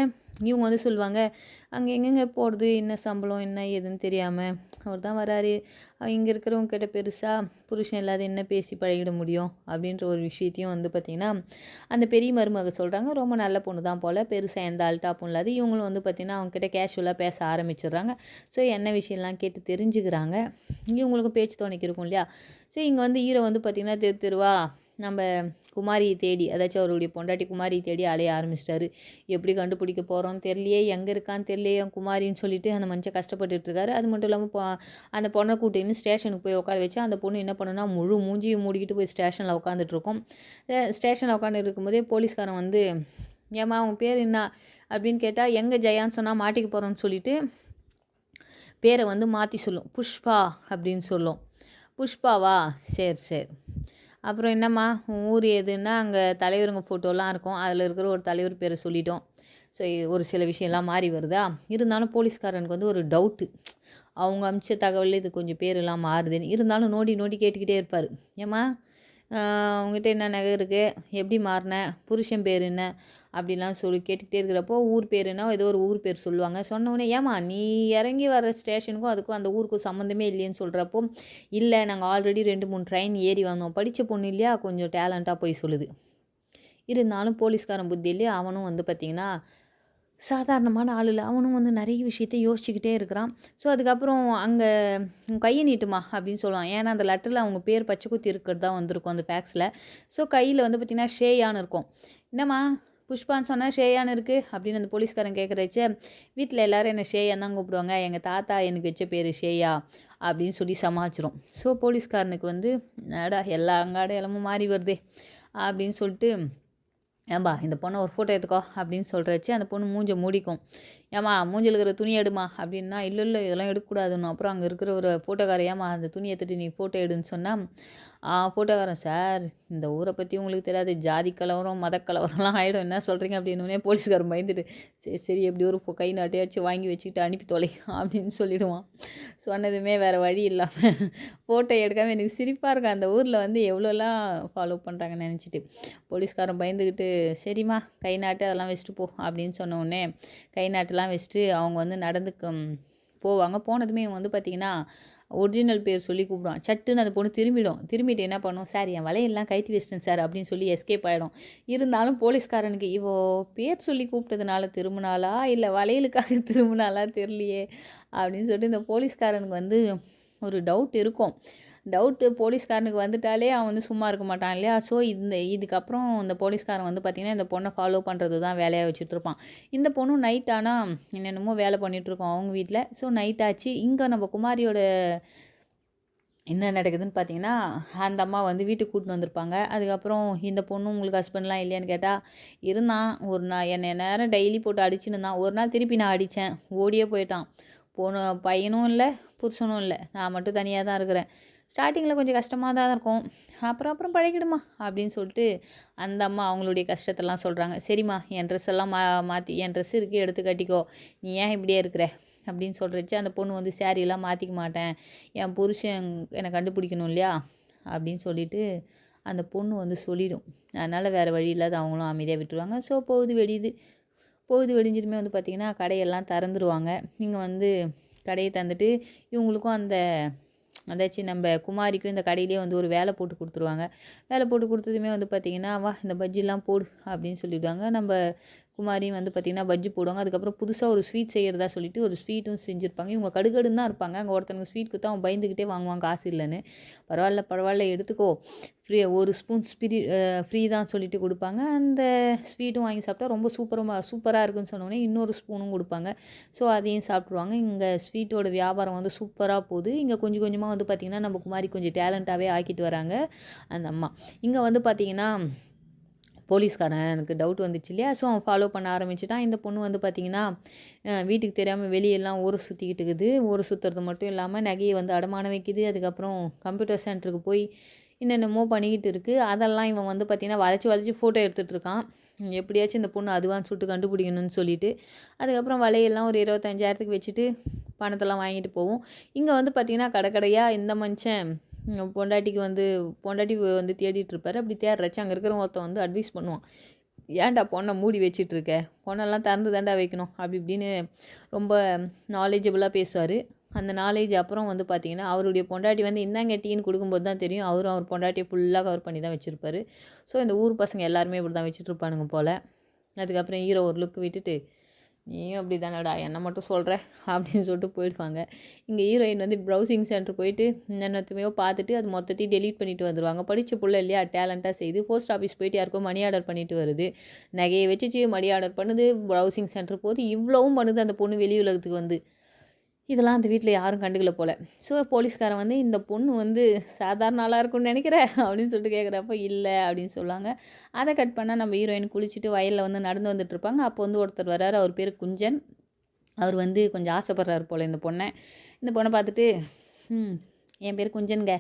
இவங்க வந்து சொல்லுவாங்க, "அங்க எங்கேங்க போறது? என்ன சம்பளம்? என்ன ஏதுன்னு தெரியாம, அவர் தான் வராரு. இங்க இருக்கிறவங்க கிட்ட பெருசா புருஷன் இல்லாத என்ன பேசி பழகிட முடியும்?" அப்படின்ற ஒரு விஷயத்தையும் வந்து பார்த்தீங்கன்னா, அந்த பெரிய மருமக சொல்றாங்க. ரொம்ப நல்ல பொண்ணு தான் போல. பெருசா எந்த அல்டாப்பும் இல்லாது. இவங்களும் வந்து பார்த்தீங்கன்னா, அவங்க கிட்ட கேஷுவலா பேச ஆரம்பிச்சுடுறாங்க. ஸோ என்ன விஷயம்லாம் கேட்டு தெரிஞ்சுக்கிறாங்க. இவங்களுக்கும் பேச்சு துணைக்கு இருக்கும் இல்லையா? ஸோ இங்க வந்து ஹீரோ வந்து பார்த்தீங்கன்னா, தெரு தெருவா நம்ப குமாரியை தேடி, அதாச்சும் அவருடைய பொண்டாட்டி குமாரியை தேடி அலைய ஆரம்பிச்சிட்டாரு. எப்படி கண்டுபிடிக்க போறோம்னு தெரியலையே, எங்க இருக்கான்னு தெரியலையே என் குமாரின்னு சொல்லிட்டு அந்த மனுஷன் கஷ்டப்பட்டுட்டு இருக்காரு. அது மட்டும் இல்லாம அந்த பொண்ண கூட்டின்னு ஸ்டேஷனுக்கு போய் உட்கார வச்சு, அந்த பொண்ணு என்ன பண்ணுனா, முழு மூஞ்சியும் மூடிக்கிட்டு போய் ஸ்டேஷன்ல உட்காந்துட்டு இருக்கும். ஸ்டேஷன்ல உட்காந்து இருக்கும்போதே போலீஸ்காரன் வந்து, "ஏம்மா உன் பேர் என்ன?" அப்படின்னு கேட்டா, எங்க ஜெயான்னு சொன்னா மாட்டிக்க போறோம்ன்னு சொல்லிட்டு, பேர வந்து மாத்தி சொல்லும். புஷ்பா அப்படின்னு சொல்லும். புஷ்பாவா? சரி, சரி. அப்புறம் என்னம்மா உன் ஊர் எதுன்னா, அங்க தலைவருங்க ஃபோட்டோலாம் இருக்கும். அதில இருக்கிற ஒரு தலைவர் பேர சொல்லிட்டோம். ஸோ ஒரு சில விஷயம்லாம் மாறி வருதா? இருந்தாலும் போலீஸ்காரனுக்கு வந்து ஒரு டவுட்டு. அவங்க அனுப்பிச்ச தகவல்ல இது கொஞ்சம் பேரெல்லாம் மாறுதுன்னு. இருந்தாலும் நோண்டி நோண்டி கேட்டுக்கிட்டே இருப்பாரு. "ஏம்மா உன்கிட்ட என்ன நகை இருக்கு? எப்படி மாறுன? புருஷன் பேர் என்ன?" அப்படிலாம் சொல்லி கேட்டுக்கிட்டே இருக்கிறப்போ, ஊர் பேருன்னா ஏதோ ஒரு ஊர் பேர் சொல்லுவாங்க. சொன்ன உடனே, "ஏம்மா நீ இறங்கி வர ஸ்டேஷனுக்கும் அதுக்கும் அந்த ஊருக்கும் சம்மந்தமே இல்லையேன்னு" சொல்கிறப்போ, "இல்ல நாங்க ஆல்ரெடி 2, 3 ட்ரெயின் ஏறி வந்தோம். படிச்ச பொண்ணு இல்லையா? கொஞ்சம் டேலண்ட்டா பொய் சொல்லுது." இருந்தாலும் போலீஸ்காரன் புத்தியிலே அவனும் வந்து பார்த்தீங்கன்னா, சாதாரணமான ஆள் இல்ல. அவனும் வந்து நெறைய விஷயத்த யோசிச்சுக்கிட்டே இருக்கிறான். ஸோ அதுக்கப்புறம் அங்க "உன் கைய நீட்டுமா" அப்படின்னு சொல்லுவான். ஏன்னா அந்த லெட்டர்ல அவங்க பேர் பச்சை குத்தி இருக்கிறது தான் வந்திருக்கும் அந்த ஃபேக்ஸ்ல. ஸோ கையில வந்து பார்த்தீங்கன்னா, ஷேயான்னு இருக்கும். "என்னம்மா புஷ்பான்னு சொன்னா ஷேயான்னு இருக்கு" அப்படின்னு அந்த போலீஸ்காரன் கேட்கறச்ச, "வீட்ல எல்லாரும் என்ன ஷேயான்னு தான் கூப்பிடுவாங்க. எங்க தாத்தா எனக்கு வச்ச பேரு ஷேயா" அப்படின்னு சொல்லி சமாளிச்சுரும். ஸோ போலீஸ்காரனுக்கு வந்து, "என்னடா எல்லா அடையாளமும் மாறி வருதே" அப்படின்னு சொல்லிட்டு, "ஏம்பா இந்த பொண்ண ஒரு ஃபோட்டோ எடுத்துக்கோ" அப்படின்னு சொல்றச்சு, அந்த பொண்ணு மூஞ்ச மூடிக்கும். "ஏம்மா மூஞ்சில இருக்கிற துணிய எடும்மா" அப்படின்னா, "இல்ல, இல்ல இதெல்லாம் எடுக்கக்கூடாதுன்னும்." அப்புறம் அங்க இருக்கிற ஒரு ஃபோட்டோக்காரர், "ஏம்மா அந்த துணிய எடுத்துட்டு நீ ஃபோட்டோ எடுன்னு" சொன்னா, ஃபோட்டோக்காரன், "சார் இந்த ஊர பத்தி உங்களுக்கு தெரியாது. ஜாதி கலவரம், மத கலவரம்லாம் ஆயிடும். என்ன சொல்றீங்க?" அப்படின்னோனே போலீஸ்காரன் பயந்துட்டு, "சரி, சரி எப்படியோ ஒரு கை நாட்டையாச்சும் வாங்கி வச்சுக்கிட்டு அனுப்பி தொலை" அப்படின்னு சொல்லிடுவான். சொன்னதுமே வேற வழி இல்லாம ஃபோட்டோ எடுக்காம எனக்கு சிரிப்பா இருக்கும். அந்த ஊர்ல வந்து எவ்வளோலாம் ஃபாலோ பண்றாங்கன்னு நெனச்சுட்டு. போலீஸ்காரன் பயந்துகிட்டு, "சரிம்மா கை நாட்டு அதெல்லாம் வச்சுட்டு போ" அப்படின்னு சொன்ன உடனே, கை நாட்டுலாம் வச்சுட்டு அவங்க வந்து நடந்து போவாங்க. போனதுமே இவன் வந்து பார்த்தீங்கன்னா, ஒரிஜினல் பேர் சொல்லி கூப்பிடுவான். சட்டுன்னு அந்த பொண்ணு திரும்பிடும். திரும்பிட்டு என்ன பண்ணும், "சார் என் வளையல்லாம் கழட்டி வச்சுட்டேன் சார்" அப்படின்னு சொல்லி எஸ்கேப் ஆயிடும். இருந்தாலும் போலீஸ்காரனுக்கு இவ பேர் சொல்லி கூப்பிட்டதுனால திரும்புனாளா? இல்ல வளையலுக்காக திரும்புனாளா தெரியலையே! அப்படின்னு சொல்லிட்டு இந்த போலீஸ்காரனுக்கு வந்து ஒரு டவுட் இருக்கும். டவுட்டு போலீஸ்காரனுக்கு வந்துட்டாலே அவன் வந்து சும்மா இருக்க மாட்டான் இல்லையா? ஸோ இதுக்கப்புறம் இந்த போலீஸ்காரன் வந்து பார்த்திங்கன்னா, இந்த பொண்ணை ஃபாலோ பண்ணுறது தான் வேலையாக வச்சுட்ருப்பான். இந்த பொண்ணும் நைட் ஆனால் என்னென்னமோ வேலை பண்ணிகிட்ருக்கோம் அவங்க வீட்டில். ஸோ நைட் ஆச்சு. இங்கே நம்ம குமாரியோட என்ன நடக்குதுன்னு பார்த்தீங்கன்னா, அந்த அம்மா வந்து வீட்டுக்கு கூட்டின்னு வந்திருப்பாங்க. அதுக்கப்புறம் இந்த பொண்ணு உங்களுக்கு ஹஸ்பண்ட்லாம் இல்லையான்னு கேட்டால், இருந்தான். ஒரு நாள் என்னைய நேரம் டெய்லி போட்டு அடிச்சுன்னு இருந்தான். ஒரு நாள் திருப்பி நான் அடித்தேன். ஓடியே போயிட்டான். பையனும் இல்லை, புருஷனும் இல்லை. நான் மட்டும் தனியாக தான் இருக்கிறேன். ஸ்டார்டிங்கில் கொஞ்சம் கஷ்டமாக தான் இருக்கும். அப்புறம் அப்புறம் பழகிடுமா அப்படின்னு சொல்லிட்டு அந்த அம்மா அவங்களுடைய கஷ்டத்தெல்லாம் சொல்கிறாங்க. சரிம்மா, என் ட்ரெஸ் எல்லாம் மாற்றி என் ட்ரெஸ் இருக்குது, எடுத்து கட்டிக்கோ. நீ ஏன் இப்படியே இருக்கிற அப்படின்னு சொல்கிறச்சு அந்த பொண்ணு வந்து சேரீலாம் மாற்றிக்க மாட்டேன், என் புருஷன் என்னை கண்டுபிடிக்கணும் இல்லையா அப்படின்னு சொல்லிட்டு அந்த பொண்ணு வந்து சொல்லிடும். அதனால் வேறு வழி இல்லாத அவங்களும் அமைதியாக விட்டுருவாங்க. ஸோ பொழுது வெடியுது. பொழுது வெடிஞ்சதுமே வந்து பார்த்திங்கன்னா கடையெல்லாம் திறந்துருவாங்க. இங்கே வந்து கடையை திறந்துட்டு இவங்களுக்கும் அதாச்சும் நம்ம குமாரிக்கும் இந்த கடையிலே வந்து ஒரு வேலை போட்டு கொடுத்துருவாங்க. வேலை போட்டு கொடுத்ததுமே வந்து பார்த்திங்கன்னா, வா இந்த பஜ்ஜிலாம் போடு அப்படின்னு சொல்லிவிடுவாங்க. நம்ம குமாரியும் வந்து பார்த்திங்கன்னா பஜ்ஜி போடுவாங்க. அதுக்கப்புறம் புதுசாக ஒரு ஸ்வீட் செய்கிறதா சொல்லிட்டு ஒரு ஸ்வீட்டும் செஞ்சுருப்பாங்க. இவங்க கடுகடுன்னு தான் இருப்பாங்க. அங்கே ஒருத்தனுக்கு ஸ்வீட் கொடுத்தா அவன் பயந்துக்கிட்டே வாங்குவான் காசு இல்லைன்னு. பரவாயில்ல எடுத்துக்கோ, ஒரு ஸ்பூன் ஃப்ரீ தான் சொல்லிட்டு கொடுப்பாங்க. அந்த ஸ்வீட்டும் வாங்கி சாப்பிட்டா ரொம்ப சூப்பராக இருக்குன்னு சொன்னோடனே இன்னொரு ஸ்பூனும் கொடுப்பாங்க. ஸோ அதையும் சாப்பிட்ருவாங்க. இங்கே ஸ்வீட்டோட வியாபாரம் வந்து சூப்பராக போகுது. இங்கே கொஞ்சம் கொஞ்சமாக வந்து பார்த்திங்கன்னா நம்ம குமாரி கொஞ்சம் டேலண்ட்டாகவே ஆக்கிட்டு வராங்க அந்த அம்மா. இங்கே வந்து பார்த்திங்கன்னா போலீஸ்காரன் எனக்கு டவுட் வந்துச்சு இல்லையா? ஸோ அவன் ஃபாலோ பண்ண ஆரம்பிச்சுட்டான். இந்த பொண்ணு வந்து பார்த்திங்கன்னா வீட்டுக்கு தெரியாமல் வெளியெல்லாம் ஊரை சுற்றிக்கிட்டு இருக்குது. ஊரை சுற்றுறது மட்டும் இல்லாமல் நகையை வந்து அடமானம் வைக்குது. அதுக்கப்புறம் கம்ப்யூட்டர் சென்டருக்கு போய் என்னென்னமோ பண்ணிக்கிட்டு இருக்குது. அதெல்லாம் இவன் வந்து பார்த்திங்கன்னா வளைச்சி ஃபோட்டோ எடுத்துகிட்டு இருக்கான். எப்படியாச்சும் இந்த பொண்ணு அதுவான்னு சொல்லிட்டு கண்டுபிடிக்கணும்னு சொல்லிட்டு. அதுக்கப்புறம் வலையெல்லாம் ஒரு 25,000க்கு வச்சுட்டு பணத்தெல்லாம் வாங்கிட்டு போவோம். இங்கே வந்து பார்த்திங்கன்னா கடையாக இந்த மனுஷன் பொண்டாட்டி வந்து தேடிட்டு இருப்பாரு. அப்படி தேடுறச்சு அங்கே இருக்கிறவங்க ஒருத்தன் வந்து அட்வைஸ் பண்ணுவான். ஏன்டா பொண்ணை மூடி வச்சிட்ருக்க, பொண்ணெல்லாம் திறந்து தாண்டா வைக்கணும் அப்படி இப்படின்னு ரொம்ப நாலேஜபிளாக பேசுவார். அந்த நாலேஜ் அப்புறம் வந்து பார்த்திங்கன்னா அவருடைய பொண்டாட்டி வந்து இந்தாங்க டீன்னு கொடுக்கும்போது தான் தெரியும் அவர் பொண்டாட்டியை ஃபுல்லாக கவர் பண்ணி தான் வச்சுருப்பாரு. ஸோ இந்த ஊர் பசங்க எல்லாருமே இப்படி தான் வச்சுட்ருப்பானுங்க போல். அதுக்கப்புறம் ஹீரோ ஒரு லுக் விட்டுட்டு, நீயும் அப்படி தானடா, என்னை மட்டும் சொல்கிற அப்படின்னு சொல்லிட்டு போயிடுவாங்க. இங்கே ஹீரோயின் வந்து ப்ரௌசிங் சென்டர் போயிட்டு என்னென்னத்தையோ பார்த்துட்டு அது மொத்தத்தையும் டெலீட் பண்ணிட்டு வந்துடுவாங்க. படித்த புள்ள இல்லையா, டேலண்ட்டாக செய்து போஸ்ட் ஆஃபீஸ் போயிட்டு யாருக்கோ மணி ஆர்டர் பண்ணிட்டு வருது. நகையை வச்சுச்சு மணி ஆர்டர் பண்ணுது, ப்ரௌசிங் சென்டர் போகுது, இவ்வளவும் பண்ணுது அந்த பொண்ணு வெளி உலகத்துக்கு வந்து. இதெல்லாம் அந்த வீட்டில் யாரும் கண்டுக்கல போல். ஸோ போலீஸ்காரன் வந்து இந்த பொண்ணு வந்து சாதாரண ஆளாக இருக்கும்னு நினைக்கிறேன் அப்படின்னு சொல்லிட்டு கேட்குறப்ப இல்லை அப்படின்னு சொல்லுவாங்க. அதை கட் பண்ணால் நம்ம ஹீரோயின் குளிச்சுட்டு வயலில் வந்து நடந்து வந்துட்டுருப்பாங்க. அப்போ வந்து ஒருத்தர் வர்றாரு. அவர் பேர் குஞ்சன். அவர் வந்து கொஞ்சம் ஆசைப்படுறாரு போல் இந்த பொண்ணை பார்த்துட்டு, என் பேர் குஞ்சனுங்க,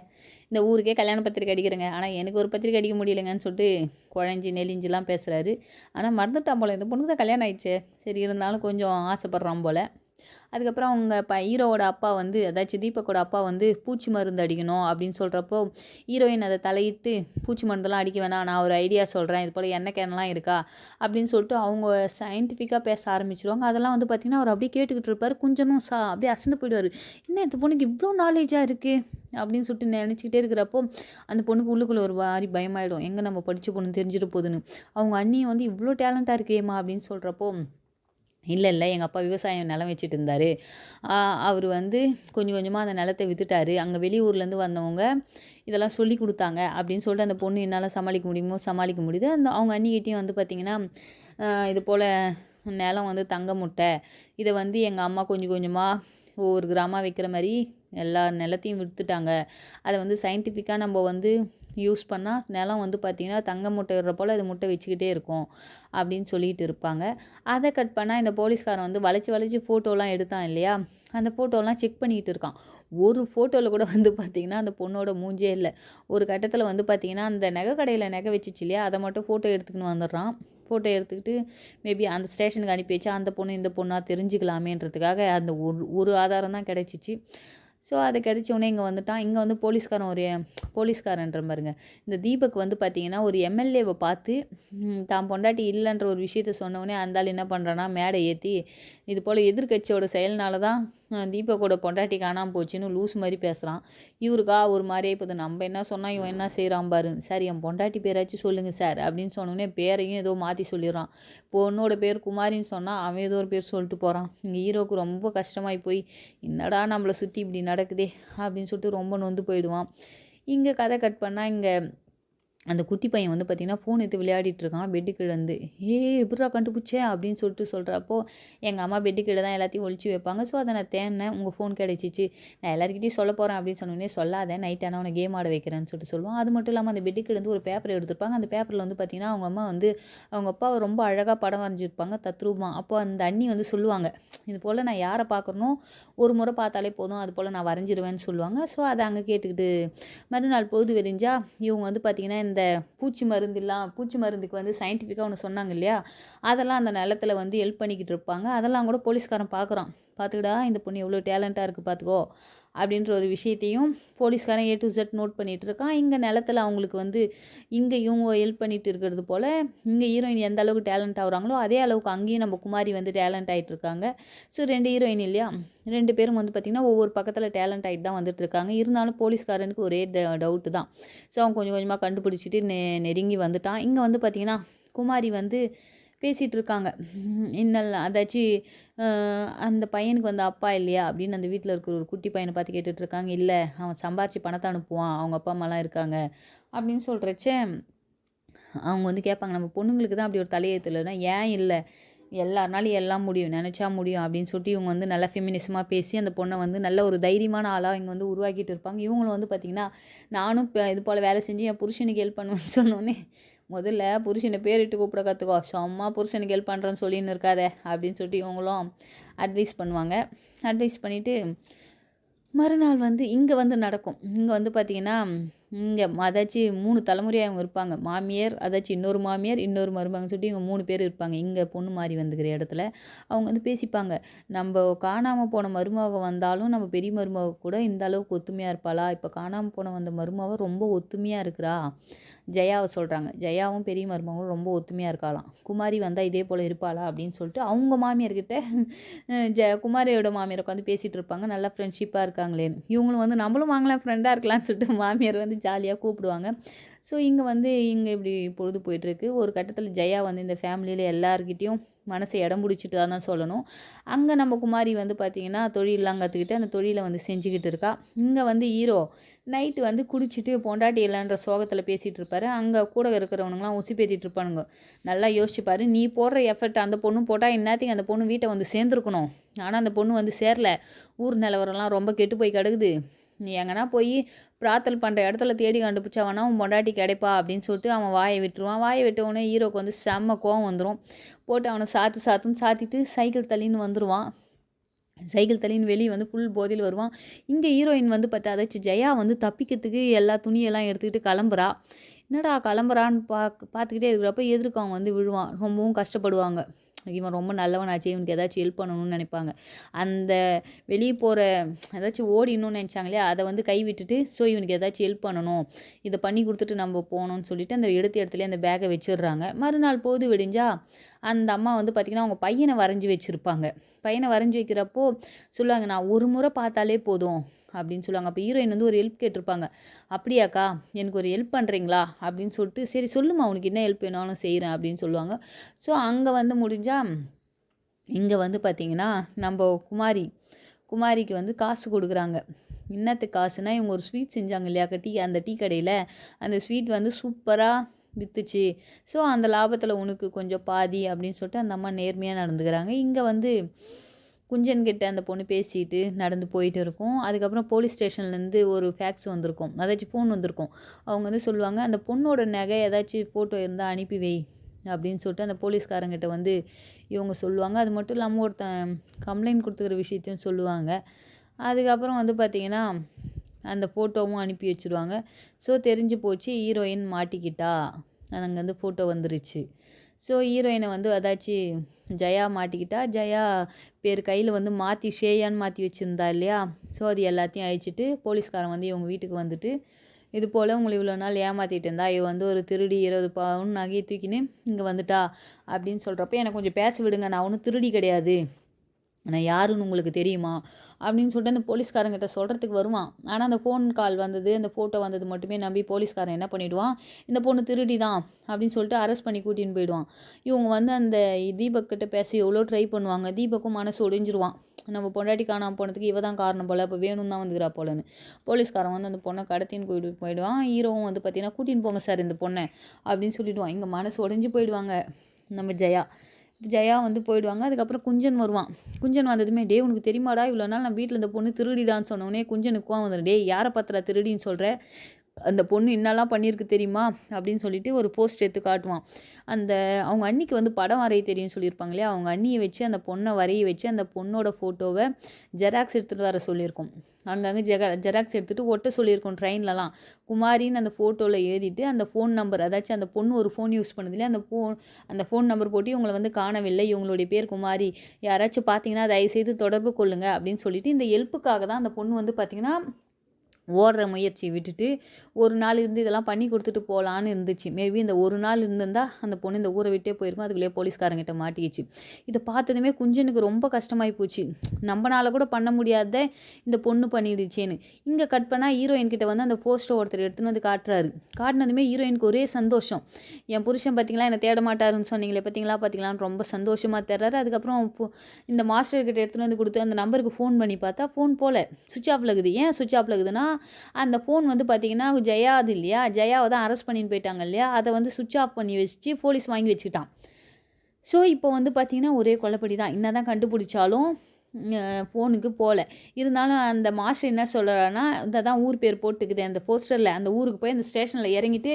இந்த ஊருக்கே கல்யாண பத்திரிக்கை அடிக்கிறேங்க, ஆனால் எனக்கு ஒரு பத்திரிக்கை அடிக்க முடியலைங்கன்னு சொல்லிட்டு குழஞ்சி நெலிஞ்சிலாம் பேசுகிறாரு. ஆனால் மறந்துட்டான் போல், இந்த பொண்ணுக்கு தான் கல்யாணம் ஆயிடுச்சு, சரி இருந்தாலும் கொஞ்சம் ஆசைப்பட்றான் போல். அதுக்கப்புறம் அவங்க ஹீரோவோட அப்பா வந்து அதாச்சும் தீபக்கோட அப்பா வந்து பூச்சி மருந்து அடிக்கணும் அப்படின்னு சொல்கிறப்போ ஹீரோயின் அதை தலையிட்டு பூச்சி மருந்தெல்லாம் அடிக்க வேணாம், நான் ஒரு ஐடியா சொல்கிறேன், இது போல் எண்ணெய் கேன்லாம் இருக்கா அப்படின்னு சொல்லிட்டு அவங்க சயின்டிஃபிக்காக பேச ஆரம்பிச்சிருவாங்க. அதெல்லாம் வந்து பார்த்திங்கன்னா அவர் அப்படியே கேட்டுக்கிட்டு இருப்பார். கொஞ்சமும் அப்படியே அசந்து போயிடுவார். என்ன இந்த பொண்ணுக்கு இவ்வளோ நாலேஜாக இருக்குது அப்படின்னு சொல்லிட்டு நினச்சிக்கிட்டே இருக்கிறப்போ அந்த பொண்ணுக்கு உள்ளுக்குள்ளே ஒரு மாதிரி பயமாயிடும், எங்கே நம்ம படித்த பொண்ணு தெரிஞ்சிட்டு போகுதுன்னு. அவங்க அண்ணியை வந்து இவ்வளோ டேலண்ட்டாக இருக்கேம்மா அப்படின்னு சொல்கிறப்போ, இல்லை எங்கள் அப்பா விவசாயம் நிலம் வச்சுட்டு இருந்தார், அவர் வந்து கொஞ்சம் கொஞ்சமாக அந்த நிலத்தை விற்றுட்டாரு, அங்கே வெளியூர்லேருந்து வந்தவங்க இதெல்லாம் சொல்லி கொடுத்தாங்க அப்படின்னு சொல்லிட்டு அந்த பொண்ணு என்னால் சமாளிக்க முடியுது. அவங்க அண்ணிக்கிட்டேயும் வந்து பார்த்திங்கன்னா இது போல் நிலம் வந்து தங்க முட்டை, இதை வந்து எங்கள் அம்மா கொஞ்சம் கொஞ்சமாக ஒவ்வொரு கிராமமாக வைக்கிற மாதிரி எல்லா நிலத்தையும் விற்றுட்டாங்க, அதை வந்து சயின்டிஃபிக்காக நம்ம வந்து யூஸ் பண்ணால் நிலம் வந்து பார்த்திங்கன்னா தங்க முட்டை விடுற போல் அது முட்டை வச்சுக்கிட்டே இருக்கும் அப்படின்னு சொல்லிட்டு இருப்பாங்க. அதை கட் பண்ணால் இந்த போலீஸ்காரன் வந்து வளைச்சி ஃபோட்டோலாம் எடுத்தான் இல்லையா, அந்த ஃபோட்டோலாம் செக் பண்ணிக்கிட்டு இருக்கான். ஒரு ஃபோட்டோவில் கூட வந்து பார்த்திங்கன்னா அந்த பொண்ணோட மூஞ்சே இல்லை. ஒரு கட்டத்தில் வந்து பார்த்திங்கன்னா அந்த நகை கடையில் நகை வச்சிச்சு இல்லையா, அதை மட்டும் ஃபோட்டோ எடுத்துக்கின்னு வந்துடுறான். ஃபோட்டோ எடுத்துக்கிட்டு மேபி அந்த ஸ்டேஷனுக்கு அனுப்பி வச்சா அந்த பொண்ணு இந்த பொண்ணாக தெரிஞ்சுக்கலாமேன்றதுக்காக அந்த ஒரு ஆதாரம் தான் கிடச்சிச்சு. ஸோ அது கிடச்சோடனே இங்கே வந்துட்டான். இங்கே வந்து போலீஸ்காரன்ற பாருங்க, இந்த தீபக் வந்து பார்த்திங்கன்னா ஒரு எம்எல்ஏவை பார்த்து தான் பொண்டாட்டி இல்லைன்ற ஒரு விஷயத்த சொன்னோடனே அந்த ஆள் என்ன பண்ணுறான்னா மேடை ஏற்றி இது போல் எதிர்கட்சியோட செயல்னால தான் தீபக்கோட பொண்டாட்டி காணாமல் போச்சுன்னு லூஸ் மாதிரி பேசுகிறான். இவருக்கா ஒரு மாதிரியே இப்போது நம்ம என்ன சொன்னால் இவன் என்ன செய்கிறான் பாரு. சார் என் பொண்டாட்டி பேராச்சும் சொல்லுங்கள் சார் அப்படின்னு சொன்னோடனே பேரையும் ஏதோ மாற்றி சொல்லிடுறான். பொண்ணோட பேர் குமாரின்னு சொன்னால் அவன் ஏதோ ஒரு பேர் சொல்லிட்டு போகிறான். இங்கே ஹீரோவுக்கு ரொம்ப கஷ்டமாகி போய் என்னடா நம்மளை சுற்றி இப்படி நடக்குதே அப்படின்னு சொல்லிட்டு ரொம்ப நொந்து போயிடுவான். இங்கே கதை கட் பண்ணால் இங்கே அந்த குட்டி பையன் வந்து பார்த்திங்கன்னா ஃபோன் எடுத்து விளையாடிட்டு இருக்கான் பெட்டு கீழே இருந்து. எப்படிடா கண்டுபிடிச்சேன் அப்படின்னு சொல்லிட்டு சொல்கிறப்போ எங்கள் அம்மா பெட்டு கீழே தான் எல்லாத்தையும் ஒழிச்சு வைப்பாங்க. ஸோ அதை நான் தேடினேன், உங்கள் ஃபோன் கிடைச்சிச்சு, நான் எல்லாருக்கிட்டையும் சொல்ல போகிறேன் அப்படின்னு சொன்னோடனே சொல்லாத, நைட் ஆனால் அவனை கேம் ஆட வைக்கிறேன்னு சொல்லிட்டு சொல்லுவான். அது மட்டும் இல்லாமல் அந்த பெட்டு கீழே இருந்து ஒரு பேப்பர் எடுத்திருப்பாங்க. அந்த பேப்பரில் வந்து பார்த்திங்கன்னா அவங்க அம்மா வந்து அவங்க அப்பாவை ரொம்ப அழகாக படம் வரைஞ்சிருப்பாங்க தத்ரூபமாக. அப்போ அந்த அண்ணி வந்து சொல்லுவாங்க, இது போல் நான் யாரை பார்க்குறனோ ஒரு முறை பார்த்தாலே போதும், அது போல் நான் வரைஞ்சிருவேன்னு சொல்லுவாங்க. ஸோ அதை அங்கே கேட்டுக்கிட்டு மறுநாள் பொழுது விரிஞ்சா இவங்க வந்து பார்த்திங்கன்னா இந்த பூச்சி மருந்துக்கு வந்து சயின்டிஃபிக்காக ஒன்று சொன்னாங்க இல்லையா, அதெல்லாம் அந்த நிலத்துல வந்து ஹெல்ப் பண்ணிக்கிட்டு இருப்பாங்க. அதெல்லாம் கூட போலீஸ்காரன் பார்க்குறான். பார்த்துக்கிடா இந்த பொண்ணு எவ்வளோ டேலண்ட்டாக இருக்குது பார்த்துக்கோ அப்படின்ற ஒரு விஷயத்தையும் போலீஸ்காரன் A to Z நோட் பண்ணிகிட்டு இருக்கான். இங்கே நிலத்துல அவங்களுக்கு வந்து இங்கே இவங்க ஹெல்ப் பண்ணிட்டு இருக்கிறது போல் இங்கே ஹீரோயின் எந்த அளவுக்கு டேலண்ட் ஆகுறாங்களோ அதே அளவுக்கு அங்கேயும் நம்ம குமாரி வந்து டேலண்ட் ஆகிட்டு இருக்காங்க. ஸோ 2 ஹீரோயின் இல்லையா, 2 பேரும் வந்து பார்த்திங்கன்னா ஒவ்வொரு பக்கத்தில் டேலண்ட் ஆகிட்டு தான் வந்துட்டு இருக்காங்க. இருந்தாலும் போலீஸ்காரனுக்கு ஒரே டவுட்டு தான். ஸோ அவன் கொஞ்சம் கொஞ்சமாக கண்டுபிடிச்சிட்டு நெருங்கி வந்துட்டான். இங்கே வந்து பார்த்திங்கன்னா குமாரி வந்து பேசிகிட்டு இருக்காங்க. அதாச்சும் அந்த பையனுக்கு வந்து அப்பா இல்லையா அப்படின்னு அந்த வீட்டில் இருக்கிற ஒரு குட்டி பையனை பார்த்து கேட்டுட்ருக்காங்க. இல்லை, அவன் சம்பாரித்து பணத்தை அனுப்புவான், அவங்க அப்பா அம்மாலாம் இருக்காங்க அப்படின்னு சொல்கிறச்சே அவங்க வந்து கேட்பாங்க, நம்ம பொண்ணுங்களுக்கு தான் அப்படி ஒரு தலையெழுத்து இல்லைன்னா ஏன் இல்லை, எல்லாருனாலும் எல்லாம் முடியும், நினச்சா முடியும் அப்படின்னு சொல்லிட்டு இவங்க வந்து நல்லா ஃபெமினிசமாக பேசி அந்த பொண்ணை வந்து நல்ல ஒரு தைரியமான ஆளாக இங்கே வந்து உருவாக்கிட்டு இருப்பாங்க. இவங்களும் வந்து பார்த்திங்கன்னா நானும் இப்போ இது போல் வேலை செஞ்சு என் புருஷனுக்கு ஹெல்ப் பண்ணுவேன்னு சொன்னோன்னே முதல்ல புருஷனை பேரிட்டு கூப்பிட கற்றுக்கோ, சும்மா புருஷனுக்கு ஹெல்ப் பண்ணுறேன்னு சொல்லின்னு இருக்காத அப்படின்னு சொல்லிட்டு இவங்களும் அட்வைஸ் பண்ணுவாங்க. அட்வைஸ் பண்ணிவிட்டு மறுநாள் வந்து இங்கே வந்து நடக்கும். இங்கே வந்து பார்த்திங்கன்னா இங்கே அதாச்சும் 3 தலைமுறையாக அவங்க இருப்பாங்க. மாமியார், அதாச்சும் இன்னொரு மாமியார், இன்னொரு மருமகன்னு சொல்லிட்டு இவங்க 3 பேர் இருப்பாங்க. இங்கே பொண்ணு மாறி வந்துக்கிற இடத்துல அவங்க வந்து பேசிப்பாங்க. நம்ம காணாமல் போன மருமக வந்தாலும் நம்ம பெரிய மருமக கூட இந்த அளவுக்கு ஒத்துமையாக இருப்பாளா, இப்போ காணாமல் போன வந்த மருமக ரொம்ப ஒத்துமையாக இருக்கிறா. ஜெயாவை சொல்கிறாங்க. ஜெயாவும் பெரிய மருமகளும் ரொம்ப ஒத்துமையாக இருக்காளாம். குமாரி வந்தால் இதே போல் இருப்பாளா அப்படின்னு சொல்லிட்டு அவங்க மாமியார்கிட்ட குமாரியோட மாமியார் உட்காந்து பேசிகிட்டு இருப்பாங்க. நல்லா ஃப்ரெண்ட்ஷிப்பாக இருக்காங்களேன்னு. இவங்களும் வந்து நம்மளும் வாங்கலாம் ஃப்ரெண்டாக இருக்கலாம்னு சொல்லிட்டு மாமியார் வந்து ஜாலியாக கூப்பிடுவாங்க. ஸோ இங்கே இப்படி பொழுது போயிட்டுருக்கு. ஒரு கட்டத்தில் ஜெயா வந்து இந்த ஃபேமிலியில் எல்லாருக்கிட்டேயும் மனசை இடம் பிடிச்சிட்டு தான் சொல்லணும். அங்கே நம்ம குமாரி வந்து பார்த்திங்கன்னா தொழிலெலாம் கற்றுக்கிட்டு அந்த தொழிலை வந்து செஞ்சுக்கிட்டு இருக்கா. இங்கே வந்து ஹீரோ நைட்டு வந்து குடிச்சிட்டு பொண்டாட்டி இல்லைன்ற சோகத்தில் பேசிகிட்டு இருப்பாரு. அங்கே கூட இருக்கிறவனுங்களாம் உசி பேத்திட்டு இருப்பானுங்க. நல்லா யோசிச்சுப்பாரு, நீ போடுற எஃபர்ட் அந்த பொண்ணு போட்டால் இந்நேரத்துக்கு அந்த பொண்ணு வீட்டை வந்து சேர்ந்துருக்கணும். ஆனால் அந்த பொண்ணு வந்து சேரல. ஊர் நிலவரம்லாம் ரொம்ப கெட்டு போய் கிடக்குது. நீ எங்கன்னா போய் பிரார்த்தல் பண்ணுற இடத்துல தேடி கண்டுபிடிச்சா வேணா உன் பொண்டாட்டி கிடைப்பா அப்படின்னு சொல்லிட்டு அவன் வாயை விட்டுருவான். வாயை விட்டவுடனே ஹீரோக்கு வந்து செம்ம கோவம் வந்துடும். போட்டு அவனை சாத்துன்னு சாத்திட்டு சைக்கிள் தள்ளின்னு வந்துடுவான். சைக்கிள் தள்ளின்னு வெளியே வந்து ஃபுல் போதையில் வருவான். இங்கே ஹீரோயின் வந்து அதாச்சும் ஜெயா வந்து தப்பிக்கிறதுக்கு எல்லா துணியெல்லாம் எடுத்துக்கிட்டு கிளம்புறா. என்னடா கிளம்புறான்னு பார்த்துக்கிட்டே இருக்கிறப்ப எதிர்க்க அவன் வந்து விழுவான். ரொம்பவும் கஷ்டப்படுவாங்க. இவன் ரொம்ப நல்லவனாச்சு, இவனுக்கு ஏதாச்சும் ஹெல்ப் பண்ணணும்னு நினைப்பாங்க. அந்த வெளியே போகிற ஏதாச்சும் ஓடிடணும்னு நினச்சாங்க இல்லையா, அதை வந்து கை விட்டுட்டு ஸோ இவனுக்கு ஏதாச்சும் ஹெல்ப் பண்ணணும், இதை பண்ணி கொடுத்துட்டு நம்ம போகணும்னு சொல்லிட்டு அந்த எடுத்த இடத்துலேயே அந்த பேக்கை வச்சிடுறாங்க. மறுநாள் பொழுது விடிஞ்சா அந்த அம்மா வந்து பார்த்திங்கன்னா அவங்க பையனை வரைஞ்சி வச்சுருப்பாங்க. பையனை வரைஞ்சி வைக்கிறப்போ சொல்லுவாங்க, நான் ஒரு முறை பார்த்தாலே போதும் அப்படின்னு சொல்லுவாங்க. அப்போ ஹீரோயின் வந்து ஒரு ஹெல்ப் கேட்டிருப்பாங்க. அப்படியாக்கா, எனக்கு ஒரு ஹெல்ப் பண்ணுறீங்களா அப்படின்னு சொல்லிட்டு, சரி சொல்லுமா உனக்கு என்ன ஹெல்ப் வேணாலும் செய்கிறேன் அப்படின்னு சொல்லுவாங்க. ஸோ அங்கே வந்து முடிஞ்சால் இங்கே வந்து பார்த்திங்கன்னா நம்ம குமாரிக்கு வந்து காசு கொடுக்குறாங்க. என்னத்துக்கு காசுனா, இவங்க ஒரு ஸ்வீட் செஞ்சாங்க இல்லையா அந்த டீ கடையில், அந்த ஸ்வீட் வந்து சூப்பராக விற்றுச்சு. ஸோ அந்த லாபத்தில் உனக்கு கொஞ்சம் பாதி அப்படின்னு சொல்லிட்டு அந்த அம்மா நேர்மையாக நடந்துக்கிறாங்க. இங்கே வந்து குஞ்சன் கிட்ட அந்த பொண்ணு பேசிட்டு நடந்து போயிட்டு இருக்கும். அதுக்கப்புறம் போலீஸ் ஸ்டேஷன்லேருந்து ஒரு ஃபேக்ஸ் வந்திருக்கும், அதாச்சும் ஃபோன் வந்திருக்கும். அவங்க வந்து சொல்லுவாங்க, அந்த பொண்ணோட நகை ஏதாச்சும் ஃபோட்டோ இருந்தால் அனுப்பி வை அப்படின்னு சொல்லிட்டு அந்த போலீஸ்காரங்கிட்ட வந்து இவங்க சொல்லுவாங்க. அது மட்டும் இல்லாமல் ஒருத்தன் கம்ப்ளைண்ட் கொடுத்துக்கிற விஷயத்தையும் சொல்லுவாங்க. அதுக்கப்புறம் வந்து பார்த்திங்கன்னா அந்த ஃபோட்டோவும் அனுப்பி வச்சுருவாங்க. ஸோ தெரிஞ்சு போச்சு, ஹீரோயின் மாட்டிக்கிட்டா. அங்கேருந்து ஃபோட்டோ வந்துருச்சு. ஸோ ஹீரோயினை வந்து அதாச்சும் ஜெயா மாட்டிக்கிட்டா. ஜெயா பேர் கையில் வந்து மாற்றி ஷேயான்னு மாற்றி வச்சுருந்தா இல்லையா. ஸோ அது எல்லாத்தையும் அழிச்சிட்டு போலீஸ்காரன் வந்து இவங்க வீட்டுக்கு வந்துட்டு, இது போல் உங்களை இவ்வளோ நாள் ஏமாற்றிட்டு இருந்தா, இவ வந்து ஒரு திருடி 20 பவுன் நகையை தூக்கின்னு இங்கே வந்துட்டா அப்படின்னு சொல்கிறப்ப, எனக்கு கொஞ்சம் பேச விடுங்க, நான் ஒன்றும் திருடி கிடையாது, நான் யாருன்னு உங்களுக்கு தெரியுமா அப்படின்னு சொல்லிட்டு அந்த போலீஸ்காரங்கிட்ட சொல்கிறதுக்கு வருவான். ஆனால் அந்த ஃபோன் கால் வந்தது, அந்த ஃபோட்டோ வந்தது மட்டுமே நம்பி போலீஸ்காரன் என்ன பண்ணிவிடுவான், இந்த பொண்ணு திருடி தான் அப்படின்னு சொல்லிட்டு அரெஸ்ட் பண்ணி கூட்டின்னு போயிடுவான். இவங்க வந்து அந்த தீபக் கிட்ட பேச எவ்வளோ ட்ரை பண்ணுவாங்க. தீபக்கும் மனசு ஒடிஞ்சிருவான். நம்ம பொண்டாட்டி காணாமல் போனதுக்கு இவ தான் காரணம் போல், அப்போ வேணும் தான் வந்துக்கிறா போலன்னு. போலீஸ்காரன் வந்து அந்த பொண்ணை கடத்தின்னு போயிடுவான். ஹீரோவும் வந்து பார்த்தீங்கன்னா கூட்டின்னு போங்க சார் இந்த பொண்ணை அப்படின்னு சொல்லிவிடுவான். இங்கே மனசு உடஞ்சி போயிடுவாங்க நம்ம ஜெயா வந்து போயிடுவாங்க. அதுக்கப்புறம் குஞ்சன் வருவான். குஞ்சன் வந்ததுமே, டே உனக்கு தெரியுமாடா இவ்வளோ நாள் நான் வீட்டில் இந்த பொண்ணு திருடிடான்னு சொன்னோடனே குஞ்சனுக்கு வந்துடும். டே யாரை பத்திரா திருடின்னு சொல்கிற, அந்த பொண்ணு என்னெல்லாம் பண்ணியிருக்கு தெரியுமா அப்படின்னு சொல்லிட்டு ஒரு போஸ்ட் எடுத்து காட்டுவான். அவங்க அண்ணிக்கு வந்து படம் வரைய தெரியும்னு சொல்லியிருப்பாங்க இல்லையா, அவங்க அண்ணியை வச்சு அந்த பொண்ணை வரைய வச்சு அந்த பொண்ணோட ஃபோட்டோவை ஜெராக்ஸ் எடுத்துகிட்டு வர சொல்லியிருக்கோம். அங்கங்கே ஜெராக்ஸ் எடுத்துகிட்டு ஒட்ட சொல்லியிருக்கோம் ட்ரெயின்லலாம். குமாரின்னு அந்த ஃபோட்டோவில் எழுதிட்டு அந்த ஃபோன் நம்பர், அதாச்சும் அந்த பொண்ணு ஒரு ஃபோன் யூஸ் பண்ணுது இல்லையா, அந்த ஃபோன் நம்பர் போட்டு இவங்களை வந்து காணவில்லை, இவங்களுடைய பேர் குமாரி, யாராச்சும் பார்த்தீங்கன்னா தயவுசெய்து தொடர்பு கொள்ளுங்க அப்படின்னு சொல்லிட்டு இந்த ஹெல்ப்புக்காக தான் அந்த பொண்ணு வந்து பார்த்திங்கன்னா ஓடுற முயற்சி விட்டுட்டு ஒரு நாள் இருந்து இதெல்லாம் பண்ணி கொடுத்துட்டு போகலான்னு இருந்துச்சு. மேபி இந்த ஒரு நாள் இருந்திருந்தால் அந்த பொண்ணு இந்த ஊரை விட்டே போயிருக்கும். அதுக்குள்ளேயே போலீஸ்காரங்கிட்ட மாட்டிக்கிச்சு. இதை பார்த்ததுமே குஞ்சனுக்கு ரொம்ப கஷ்டமாகி போச்சு. நம்மனால கூட பண்ண முடியாத இந்த பொண்ணு பண்ணிடுச்சேன்னு. இங்கே கட் பண்ணால் ஹீரோயின்கிட்ட வந்து அந்த போஸ்டர் ஒருத்தர் எடுத்துன்னு வந்து காட்டுறாரு. காட்டினதுமே ஹீரோயினுக்கு ஒரே சந்தோஷம். என் புருஷன் பார்த்தீங்களா என்னை தேட மாட்டாருன்னு சொன்னீங்களே, பார்த்தீங்களான்னு ரொம்ப சந்தோஷமாக தேடுறாரு. அதுக்கப்புறம் இந்த மாஸ்டர்கிட்ட எடுத்துன்னு வந்து கொடுத்து அந்த நம்பருக்கு ஃபோன் பண்ணி பார்த்தா ஃபோன் போல சுவிட்ச் ஆஃப்ல இருக்குது. ஏன் சுவிட்ச் ஆஃப்ல இருக்குதுன்னா, அந்த ஃபோன் வந்து பார்த்தீங்கன்னா ஜெயா அது இல்லையா, ஜெயாவை தான் அரெஸ்ட் பண்ணின்னு போயிட்டாங்க இல்லையா, அதை வந்து சுவிட்ச் ஆஃப் பண்ணி வச்சு போலீஸ் வாங்கி வச்சுக்கிட்டான். ஸோ இப்போ வந்து பார்த்தீங்கன்னா ஒரே கொலைப்படி தான். என்ன தான் கண்டுபிடிச்சாலும் ஃபோனுக்கு போகல. இருந்தாலும் அந்த மாஸ்டர் என்ன சொல்கிறான்னா, இந்த தான் ஊர் பேர் போட்டுக்குது அந்த போஸ்டரில், அந்த ஊருக்கு போய் அந்த ஸ்டேஷனில் இறங்கிட்டு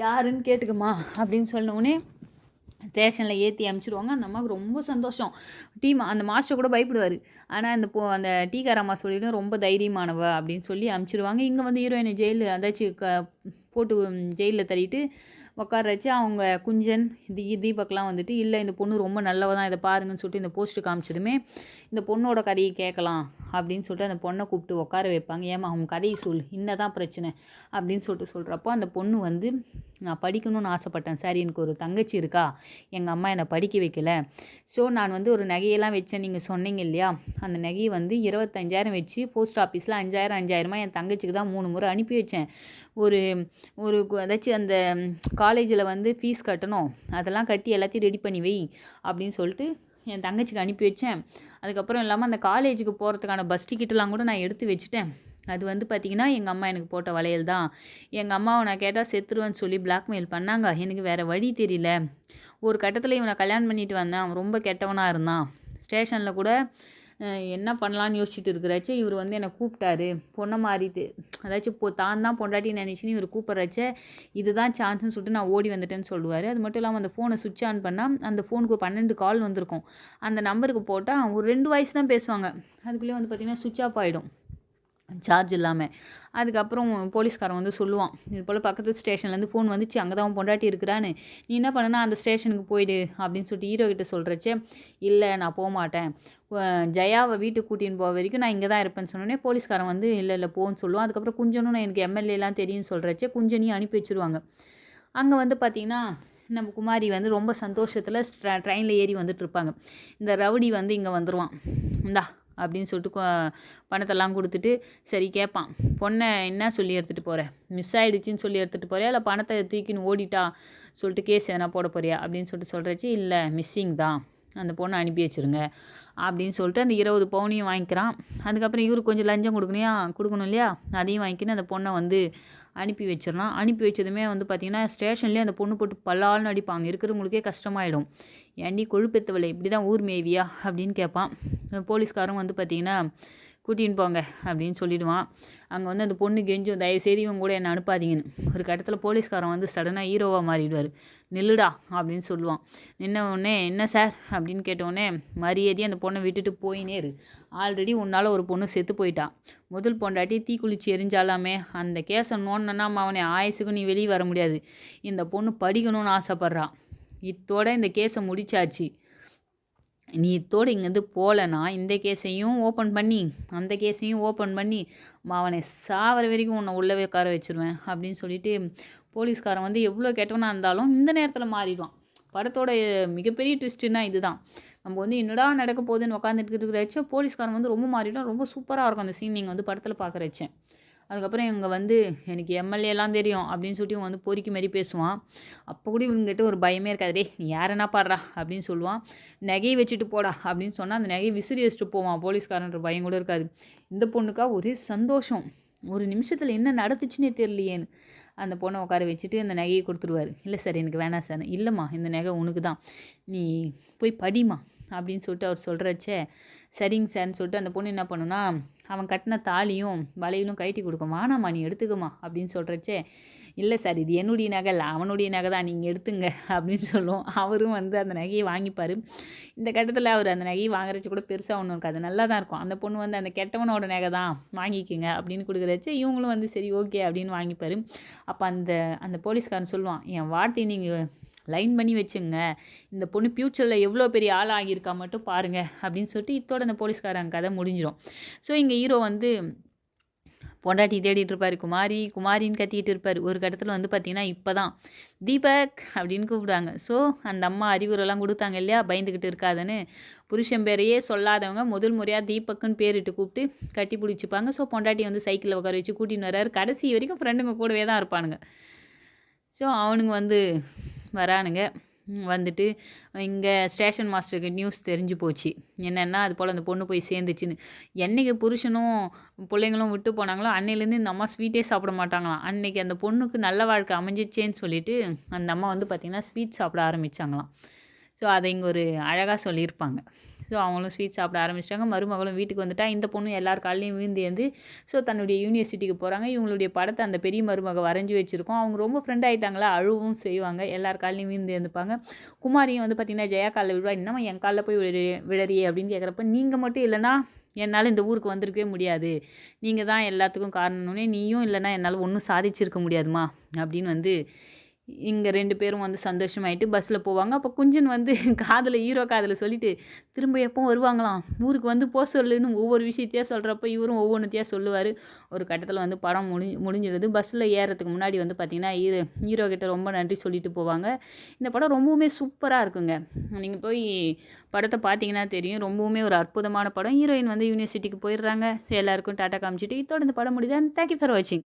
யாருன்னு கேட்டுக்குமா அப்படின்னு சொன்னோடனே ஸ்டேஷனில் ஏற்றி அனுப்பிச்சிடுவாங்க. அந்த அம்மாவுக்கு ரொம்ப சந்தோஷம். அந்த மாஸ்டர் கூட பயப்படுவார். ஆனால் அந்த டீக்காரம்மா சொல்லிவிடும் ரொம்ப தைரியமானவ அப்படின்னு சொல்லி அனுப்பிச்சிடுவாங்க. இங்கே வந்து ஹீரோயினை ஜெயிலில் அதாச்சும் போட்டு ஜெயிலில் தள்ளிட்டு உட்கார வச்சு அவங்க குஞ்சன் தீபக்லாம் வந்துட்டு, இல்லை இந்த பொண்ணு ரொம்ப நல்லவ தான், இதை பாருங்கன்னு சொல்லிட்டு இந்த போஸ்ட்டு காமிச்சதுமே இந்த பொண்ணோட கதையை கேட்கலாம் அப்படின்னு சொல்லிட்டு அந்த பொண்ணை கூப்பிட்டு உட்கார வைப்பாங்க. ஏமா அவங்க கதையை சொல், இன்னதான் பிரச்சனை அப்படின்னு சொல்லிட்டு சொல்கிறப்போ அந்த பொண்ணு வந்து, நான் படிக்கணும்னு ஆசைப்பட்டேன் சார், எனக்கு ஒரு தங்கச்சி இருக்கா, எங்கள் அம்மா என்னை படிக்க வைக்கல, ஸோ நான் வந்து ஒரு நகையெல்லாம் வச்சேன் நீங்கள் சொன்னீங்க இல்லையா, அந்த நகையை வந்து 25,000 வச்சு போஸ்ட் ஆஃபீஸில் 5,000 என் தங்கச்சிக்கு தான் 3 முறை அனுப்பி வச்சேன். ஒரு ஏதாச்சும் அந்த காலேஜில் வந்து ஃபீஸ் கட்டணும், அதெல்லாம் கட்டி எல்லாத்தையும் ரெடி பண்ணி வை அப்படின்னு சொல்லிட்டு என் தங்கச்சிக்கு அனுப்பி வச்சேன். அதுக்கப்புறம் இல்லாமல் அந்த காலேஜுக்கு போகிறதுக்கான பஸ் டிக்கெட்டெல்லாம் கூட நான் எடுத்து வச்சுட்டேன். அது வந்து பார்த்திங்கன்னா எங்கள் அம்மா எனக்கு போட்ட வளையல் தான். எங்கள் அம்மாவை நான் கேட்டால் செத்துருவேன்னு சொல்லி பிளாக்மெயில் பண்ணாங்க. எனக்கு வேறு வழி தெரியல. ஒரு கட்டத்தில் இவனை கல்யாணம் பண்ணிட்டு வந்தேன், அவன் ரொம்ப கெட்டவனாக இருந்தான். ஸ்டேஷனில் கூட என்ன பண்ணலான்னு யோசிச்சுட்டு இருக்கிறாச்சு இவர் வந்து என்னை கூப்பிட்டாரு. பொண்ணை மாறிட்டு அதாச்சும் தான் தான் பொண்டாட்டின்னு நினச்சின்னு இவர் கூப்பிட்றச்ச இதுதான் சான்ஸ்னு சொல்லிட்டு நான் ஓடி வந்துட்டேன்னு சொல்லுவார். அது மட்டும் இல்லாமல் அந்த ஃபோனை சுவிட்ச் ஆன் பண்ணால் அந்த ஃபோனுக்கு 12 கால் வந்திருக்கும். அந்த நம்பருக்கு போட்டால் ஒரு 2 வாய்ஸ் தான் பேசுவாங்க. அதுக்குள்ளே வந்து பார்த்திங்கன்னா சுவிட்ச் ஆஃப் ஆகிடும், சார்ஜ் இல்லாமல். அதுக்கப்புறம் போலீஸ்காரன் வந்து சொல்லுவான், இது போல் பக்கத்து ஸ்டேஷன்லேருந்து ஃபோன் வந்துச்சு, அங்கே தான் பொண்டாட்டி இருக்கிறான்னு, நீ என்ன பண்ணுனா அந்த ஸ்டேஷனுக்கு போயிடு அப்படின்னு சொல்லிட்டு ஹீரோ கிட்ட சொல்கிறச்சே, இல்லை நான் போக மாட்டேன், ஜெயாவை வீட்டுக்கு கூட்டின்னு போக வரைக்கும் நான் இங்கே தான் இருப்பேன்னு சொன்னோடனே போலீஸ்காரன் வந்து இல்லை போன்னு சொல்லுவான். அதுக்கப்புறம் குஞ்சனும் நான் எனக்கு எம்எல்ஏலாம் தெரியும்னு சொல்கிறச்சே குஞ்சனையும் அனுப்பி வச்சுருவாங்க. அங்கே வந்து பார்த்திங்கன்னா நம்ம குமாரி வந்து ரொம்ப சந்தோஷத்தில் ட்ரெயினில் ஏறி வந்துட்டுருப்பாங்க. இந்த ரவுடி வந்து இங்கே வந்துடுவான். இந்தா அப்படின்னு சொல்லிட்டு பணத்தெல்லாம் கொடுத்துட்டு சரி கேட்பான், பொண்ணை என்ன சொல்லி எடுத்துகிட்டு போகிற, மிஸ் ஆகிடுச்சின்னு சொல்லி எடுத்துகிட்டு போறியா, இல்லை பணத்தை தூக்கின்னு ஓடிட்டா சொல்லிட்டு கேஸ் எதனா போட போறியா அப்படின்னு சொல்லிட்டு சொல்கிறச்சு, இல்லை மிஸ்ஸிங் தான், அந்த பொண்ணை அனுப்பி வச்சுருங்க அப்படின்னு சொல்லிட்டு அந்த 20 பவுனையும் வாங்கிக்கிறான். அதுக்கப்புறம் இவருக்கு கொஞ்சம் லஞ்சம் கொடுக்கணும் இல்லையா, அதையும் வாங்கிக்கின்னு அந்த பொண்ணை வந்து அனுப்பி வச்சிடலாம். அனுப்பி வச்சதுமே வந்து பார்த்திங்கன்னா ஸ்டேஷன்லேயே அந்த பொண்ணு போட்டு பல்லால்னு அடிப்பாங்க. இருக்கிறவங்களுக்கே கஷ்டமாயிடும். ஏண்டி கொழுப்பெத்தவளை இப்படி தான் ஊர் மேவியா அப்படின்னு கேட்பான். போலீஸ்காரும் வந்து பார்த்திங்கன்னா கூட்டின்னு போங்க அப்படின்னு சொல்லிவிடுவான். அங்கே வந்து அந்த பொண்ணு கெஞ்சும், தயவுசெய்து இவங்க கூட என்னை அனுப்பாதீங்கன்னு. ஒரு கட்டத்தில் போலீஸ்காரன் வந்து சடனாக ஹீரோவாக மாறிடுவார். நில்லுடா அப்படின்னு சொல்லுவான். நின்ன உடனே என்ன சார் அப்படின்னு கேட்டவுடனே, மரியாதையாக அந்த பொண்ணை விட்டுட்டு போயினே இரு, ஆல்ரெடி உன்னால் ஒரு பொண்ணு செத்து போயிட்டா, முதல் பொண்டாட்டி தீக்குளிச்சு எரிஞ்சாலாமே, அந்த கேஸை நோன்னா அவனை ஆயுசுக்கும் நீ வெளியே வர முடியாது, இந்த பொண்ணு படிக்கணும்னு ஆசைப்பட்றா, இத்தோட இந்த கேஸை முடிச்சாச்சு, நீ இத்தோடு இங்கேருந்து போகலன்னா இந்த கேஸையும் ஓப்பன் பண்ணி அந்த கேஸையும் ஓப்பன் பண்ணி அவனை சாவர வரைக்கும் உன்னை உள்ளவே உட்கார வச்சுருவேன் அப்படின்னு சொல்லிட்டு போலீஸ்காரன் வந்து எவ்வளோ கெட்டவனாக இருந்தாலும் இந்த நேரத்தில் மாறிடுவான். படத்தோட மிகப்பெரிய ட்விஸ்ட்டுன்னா இதுதான். நம்ம வந்து என்னடா நடக்க போகுதுன்னு உட்காந்துட்டு இருக்கிறச்ச போலீஸ்காரன் வந்து ரொம்ப மாறிடும். ரொம்ப சூப்பரா இருக்கும் அந்த சீன் நீங்க வந்து படத்தில பார்க்குறச்ச. அதுக்கப்புறம் இவங்க வந்து எனக்கு எம்எல்ஏலாம் தெரியும் அப்படின்னு சொல்லிட்டு இவன் வந்து பொறுக்கி மாரி பேசுவான். அப்போ கூட இவங்ககிட்ட ஒரு பயமே இருக்காது. "டேய் நீ யாரன்னா பார்றா" அப்படின்னு சொல்லுவான். "நகைய வச்சுட்டு போடா" அப்படின்னு சொன்னா அந்த நகைய விசிறி வச்சுட்டு போவான். போலீஸ்காரன்ற பயம் கூட இருக்காது. இந்த பொண்ணுக்கா ஒரே சந்தோஷம். ஒரு நிமிஷத்துல என்ன நடந்துச்சுன்னே தெரியலையேன்னு. அந்த பொண்ண உட்கார வச்சுட்டு அந்த நகைய குடுத்துருவாரு. "இல்ல சார் எனக்கு வேணாம் சார்." "இல்லம்மா இந்த நகை உனக்கு தான். நீ போய் படிம்மா" அப்படின்னு சொல்லிட்டு அவர் சொல்றச்ச, சரிங்க சார்ன்னு சொல்லிட்டு அந்த பொண்ணு என்ன பண்ணும்னா, அவன் கட்டின தாலியும், வளையலும் கழட்டி குடுக்கும். "வேணாம்மா நீ எடுத்துக்கம்மா" அப்படின்னு சொல்றச்சே, "இல்ல சார் இது என்னுடைய நகை இல்ல. அவனுடைய நகை தான். நீங்க எடுத்துங்க" அப்படின்னு சொல்லும். அவரும் வந்து அந்த நகைய வாங்கிப்பாரு. இந்த கட்டத்தில அவர் அந்த நகைய வாங்குறச்ச கூட பெருசா ஒண்ணும் இருக்காது. நல்லா தான் இருக்கும். அந்த பொண்ணு வந்து அந்த கெட்டவனோட நகை தான் வாங்கிக்கங்க அப்படின்னு குடுக்குறச்ச, இவங்களும் வந்து சரி ஓகே அப்படின்னு வாங்கிப்பாரு. அப்ப அந்த அந்த போலீஸ்காரன் சொல்லுவான், "என் வார்த்தைய நீங்க லைன் பண்ணி வச்சுங்க. இந்த பொண்ணு ஃப்யூச்சர்ல எவ்வளோ பெரிய ஆளா ஆகியிருக்கா மட்டும் பாருங்க" அப்படின்னு சொல்லிட்டு இத்தோட அந்த போலீஸ்காரன் கதை முடிஞ்சிரும். ஸோ இங்க ஹீரோ வந்து பொண்டாட்டி தேடிட்டு இருப்பாரு. குமாரி, குமாரின்னு கத்திக்கிட்டு இருப்பாரு. ஒரு கட்டத்தில வந்து பார்த்தீங்கன்னா, இப்ப தான் "தீபக்" அப்படின்னு கூப்பிடுவாங்க. ஸோ அந்த அம்மா அறிவுரைலாம் குடுத்தாங்க இல்லையா? பயந்துகிட்டு இருக்காதன்னு. புருஷன் பேரையே சொல்லாதவங்க முதல் முறையா தீபக்குன்னு பேரிட்டு கூப்பிட்டு கட்டி பிடிச்சுப்பாங்க. ஸோ பொண்டாட்டிய வந்து சைக்கிள்ல உட்கார வச்சு கூட்டின்னு வராரு. கடைசி வரைக்கும் ஃப்ரெண்டுங்க கூடவே தான் இருப்பானுங்க. ஸோ அவனுங்க வந்து வரானுங்க. வந்துட்டு இங்க ஸ்டேஷன் மாஸ்டருக்கு நியூஸ் தெரிஞ்சு போச்சு. என்னன்னா, அது போல அந்த பொண்ணு போய் சேர்ந்துச்சுன்னு. என்னைக்கு புருஷனும், புள்ளைங்களும் விட்டு போனாங்களோ, அன்னையிலேருந்து இந்த அம்மா ஸ்வீட்டே சாப்பிட மாட்டாங்களாம். அன்னைக்கு அந்த பொண்ணுக்கு நல்ல வாழ்க்கை அமைஞ்சிச்சேன்னு சொல்லிட்டு, அந்த அம்மா வந்து பார்த்தீங்கன்னா, ஸ்வீட் சாப்பிட ஆரம்பிச்சாங்களாம். ஸோ, அத இங்க ஒரு அழகா சொல்லியிருப்பாங்க. ஸோ, அவங்களும் ஸ்வீட் சாப்பிட ஆரம்பிச்சுட்டாங்க. மருமகளும் வீட்டுக்கு வந்துட்டா. இந்த பொண்ணு எல்லார் கால்லையும் விழுந்து எழுந்து ஸோ, தன்னுடைய யூனிவர்சிட்டிக்கு போறாங்க. இவங்களுடைய படத்த அந்த பெரிய மருமக வரைஞ்சு வச்சிருக்கும். அவங்க ரொம்ப ஃப்ரெண்ட் ஆயிட்டாங்களா, அழுவும் செய்வாங்க. எல்லார் கால்லையும் விழுந்து எழுந்துப்பாங்க. குமாரியும் வந்து பார்த்தீங்கன்னா, ஜெயா கால்ல விழுவா. "என்னம்மா என் கால்ல போய் விழறியே" அப்படின்னு கேட்குறப்ப, "நீங்க மட்டும் இல்லன்னா, என்னால இந்த ஊருக்கு வந்திருக்கவே முடியாது. நீங்க தான் எல்லாத்துக்கும் காரணம்னோனே, நீயும் இல்லன்னா என்னால ஒண்ணும் சாதிச்சிருக்க முடியாதும்மா" அப்படின்னு வந்து இங்க 2 பேரும் வந்து சந்தோஷமாயிட்டு பஸ்ல போவாங்க. அப்ப குஞ்சன் வந்து ஹீரோ காதுல சொல்லிட்டு, திரும்ப எப்போ வருவாங்களாம், ஊருக்கு வந்து சொல்லுன்னு ஒவ்வொரு விஷயத்தையா சொல்றப்ப, இவரும் ஒவ்வொன்னுத்தையா சொல்லுவாரு. ஒரு கட்டத்தில வந்து படம் முடிஞ்சிருது. பஸ்ல ஏறுறதுக்கு முன்னாடி வந்து பார்த்தீங்கன்னா, ஹீரோ கிட்ட ரொம்ப நன்றி சொல்லிட்டு போவாங்க. இந்த படம் ரொம்பவுமே சூப்பரா இருக்குங்க. நீங்க போய் படத்த பார்த்தீங்கன்னா தெரியும். ரொம்பவுமே ஒரு அற்புதமான படம். ஹீரோயின் வந்து யூனிவர்சிட்டிக்கு போயிடுறாங்க. ஸோ எல்லாருக்கும் டாட்டா காமிச்சுட்டு, இத்தோட இந்த படம் முடியுது. அண்ட் தேங்க் யூ ஃபார் வாட்சிங்.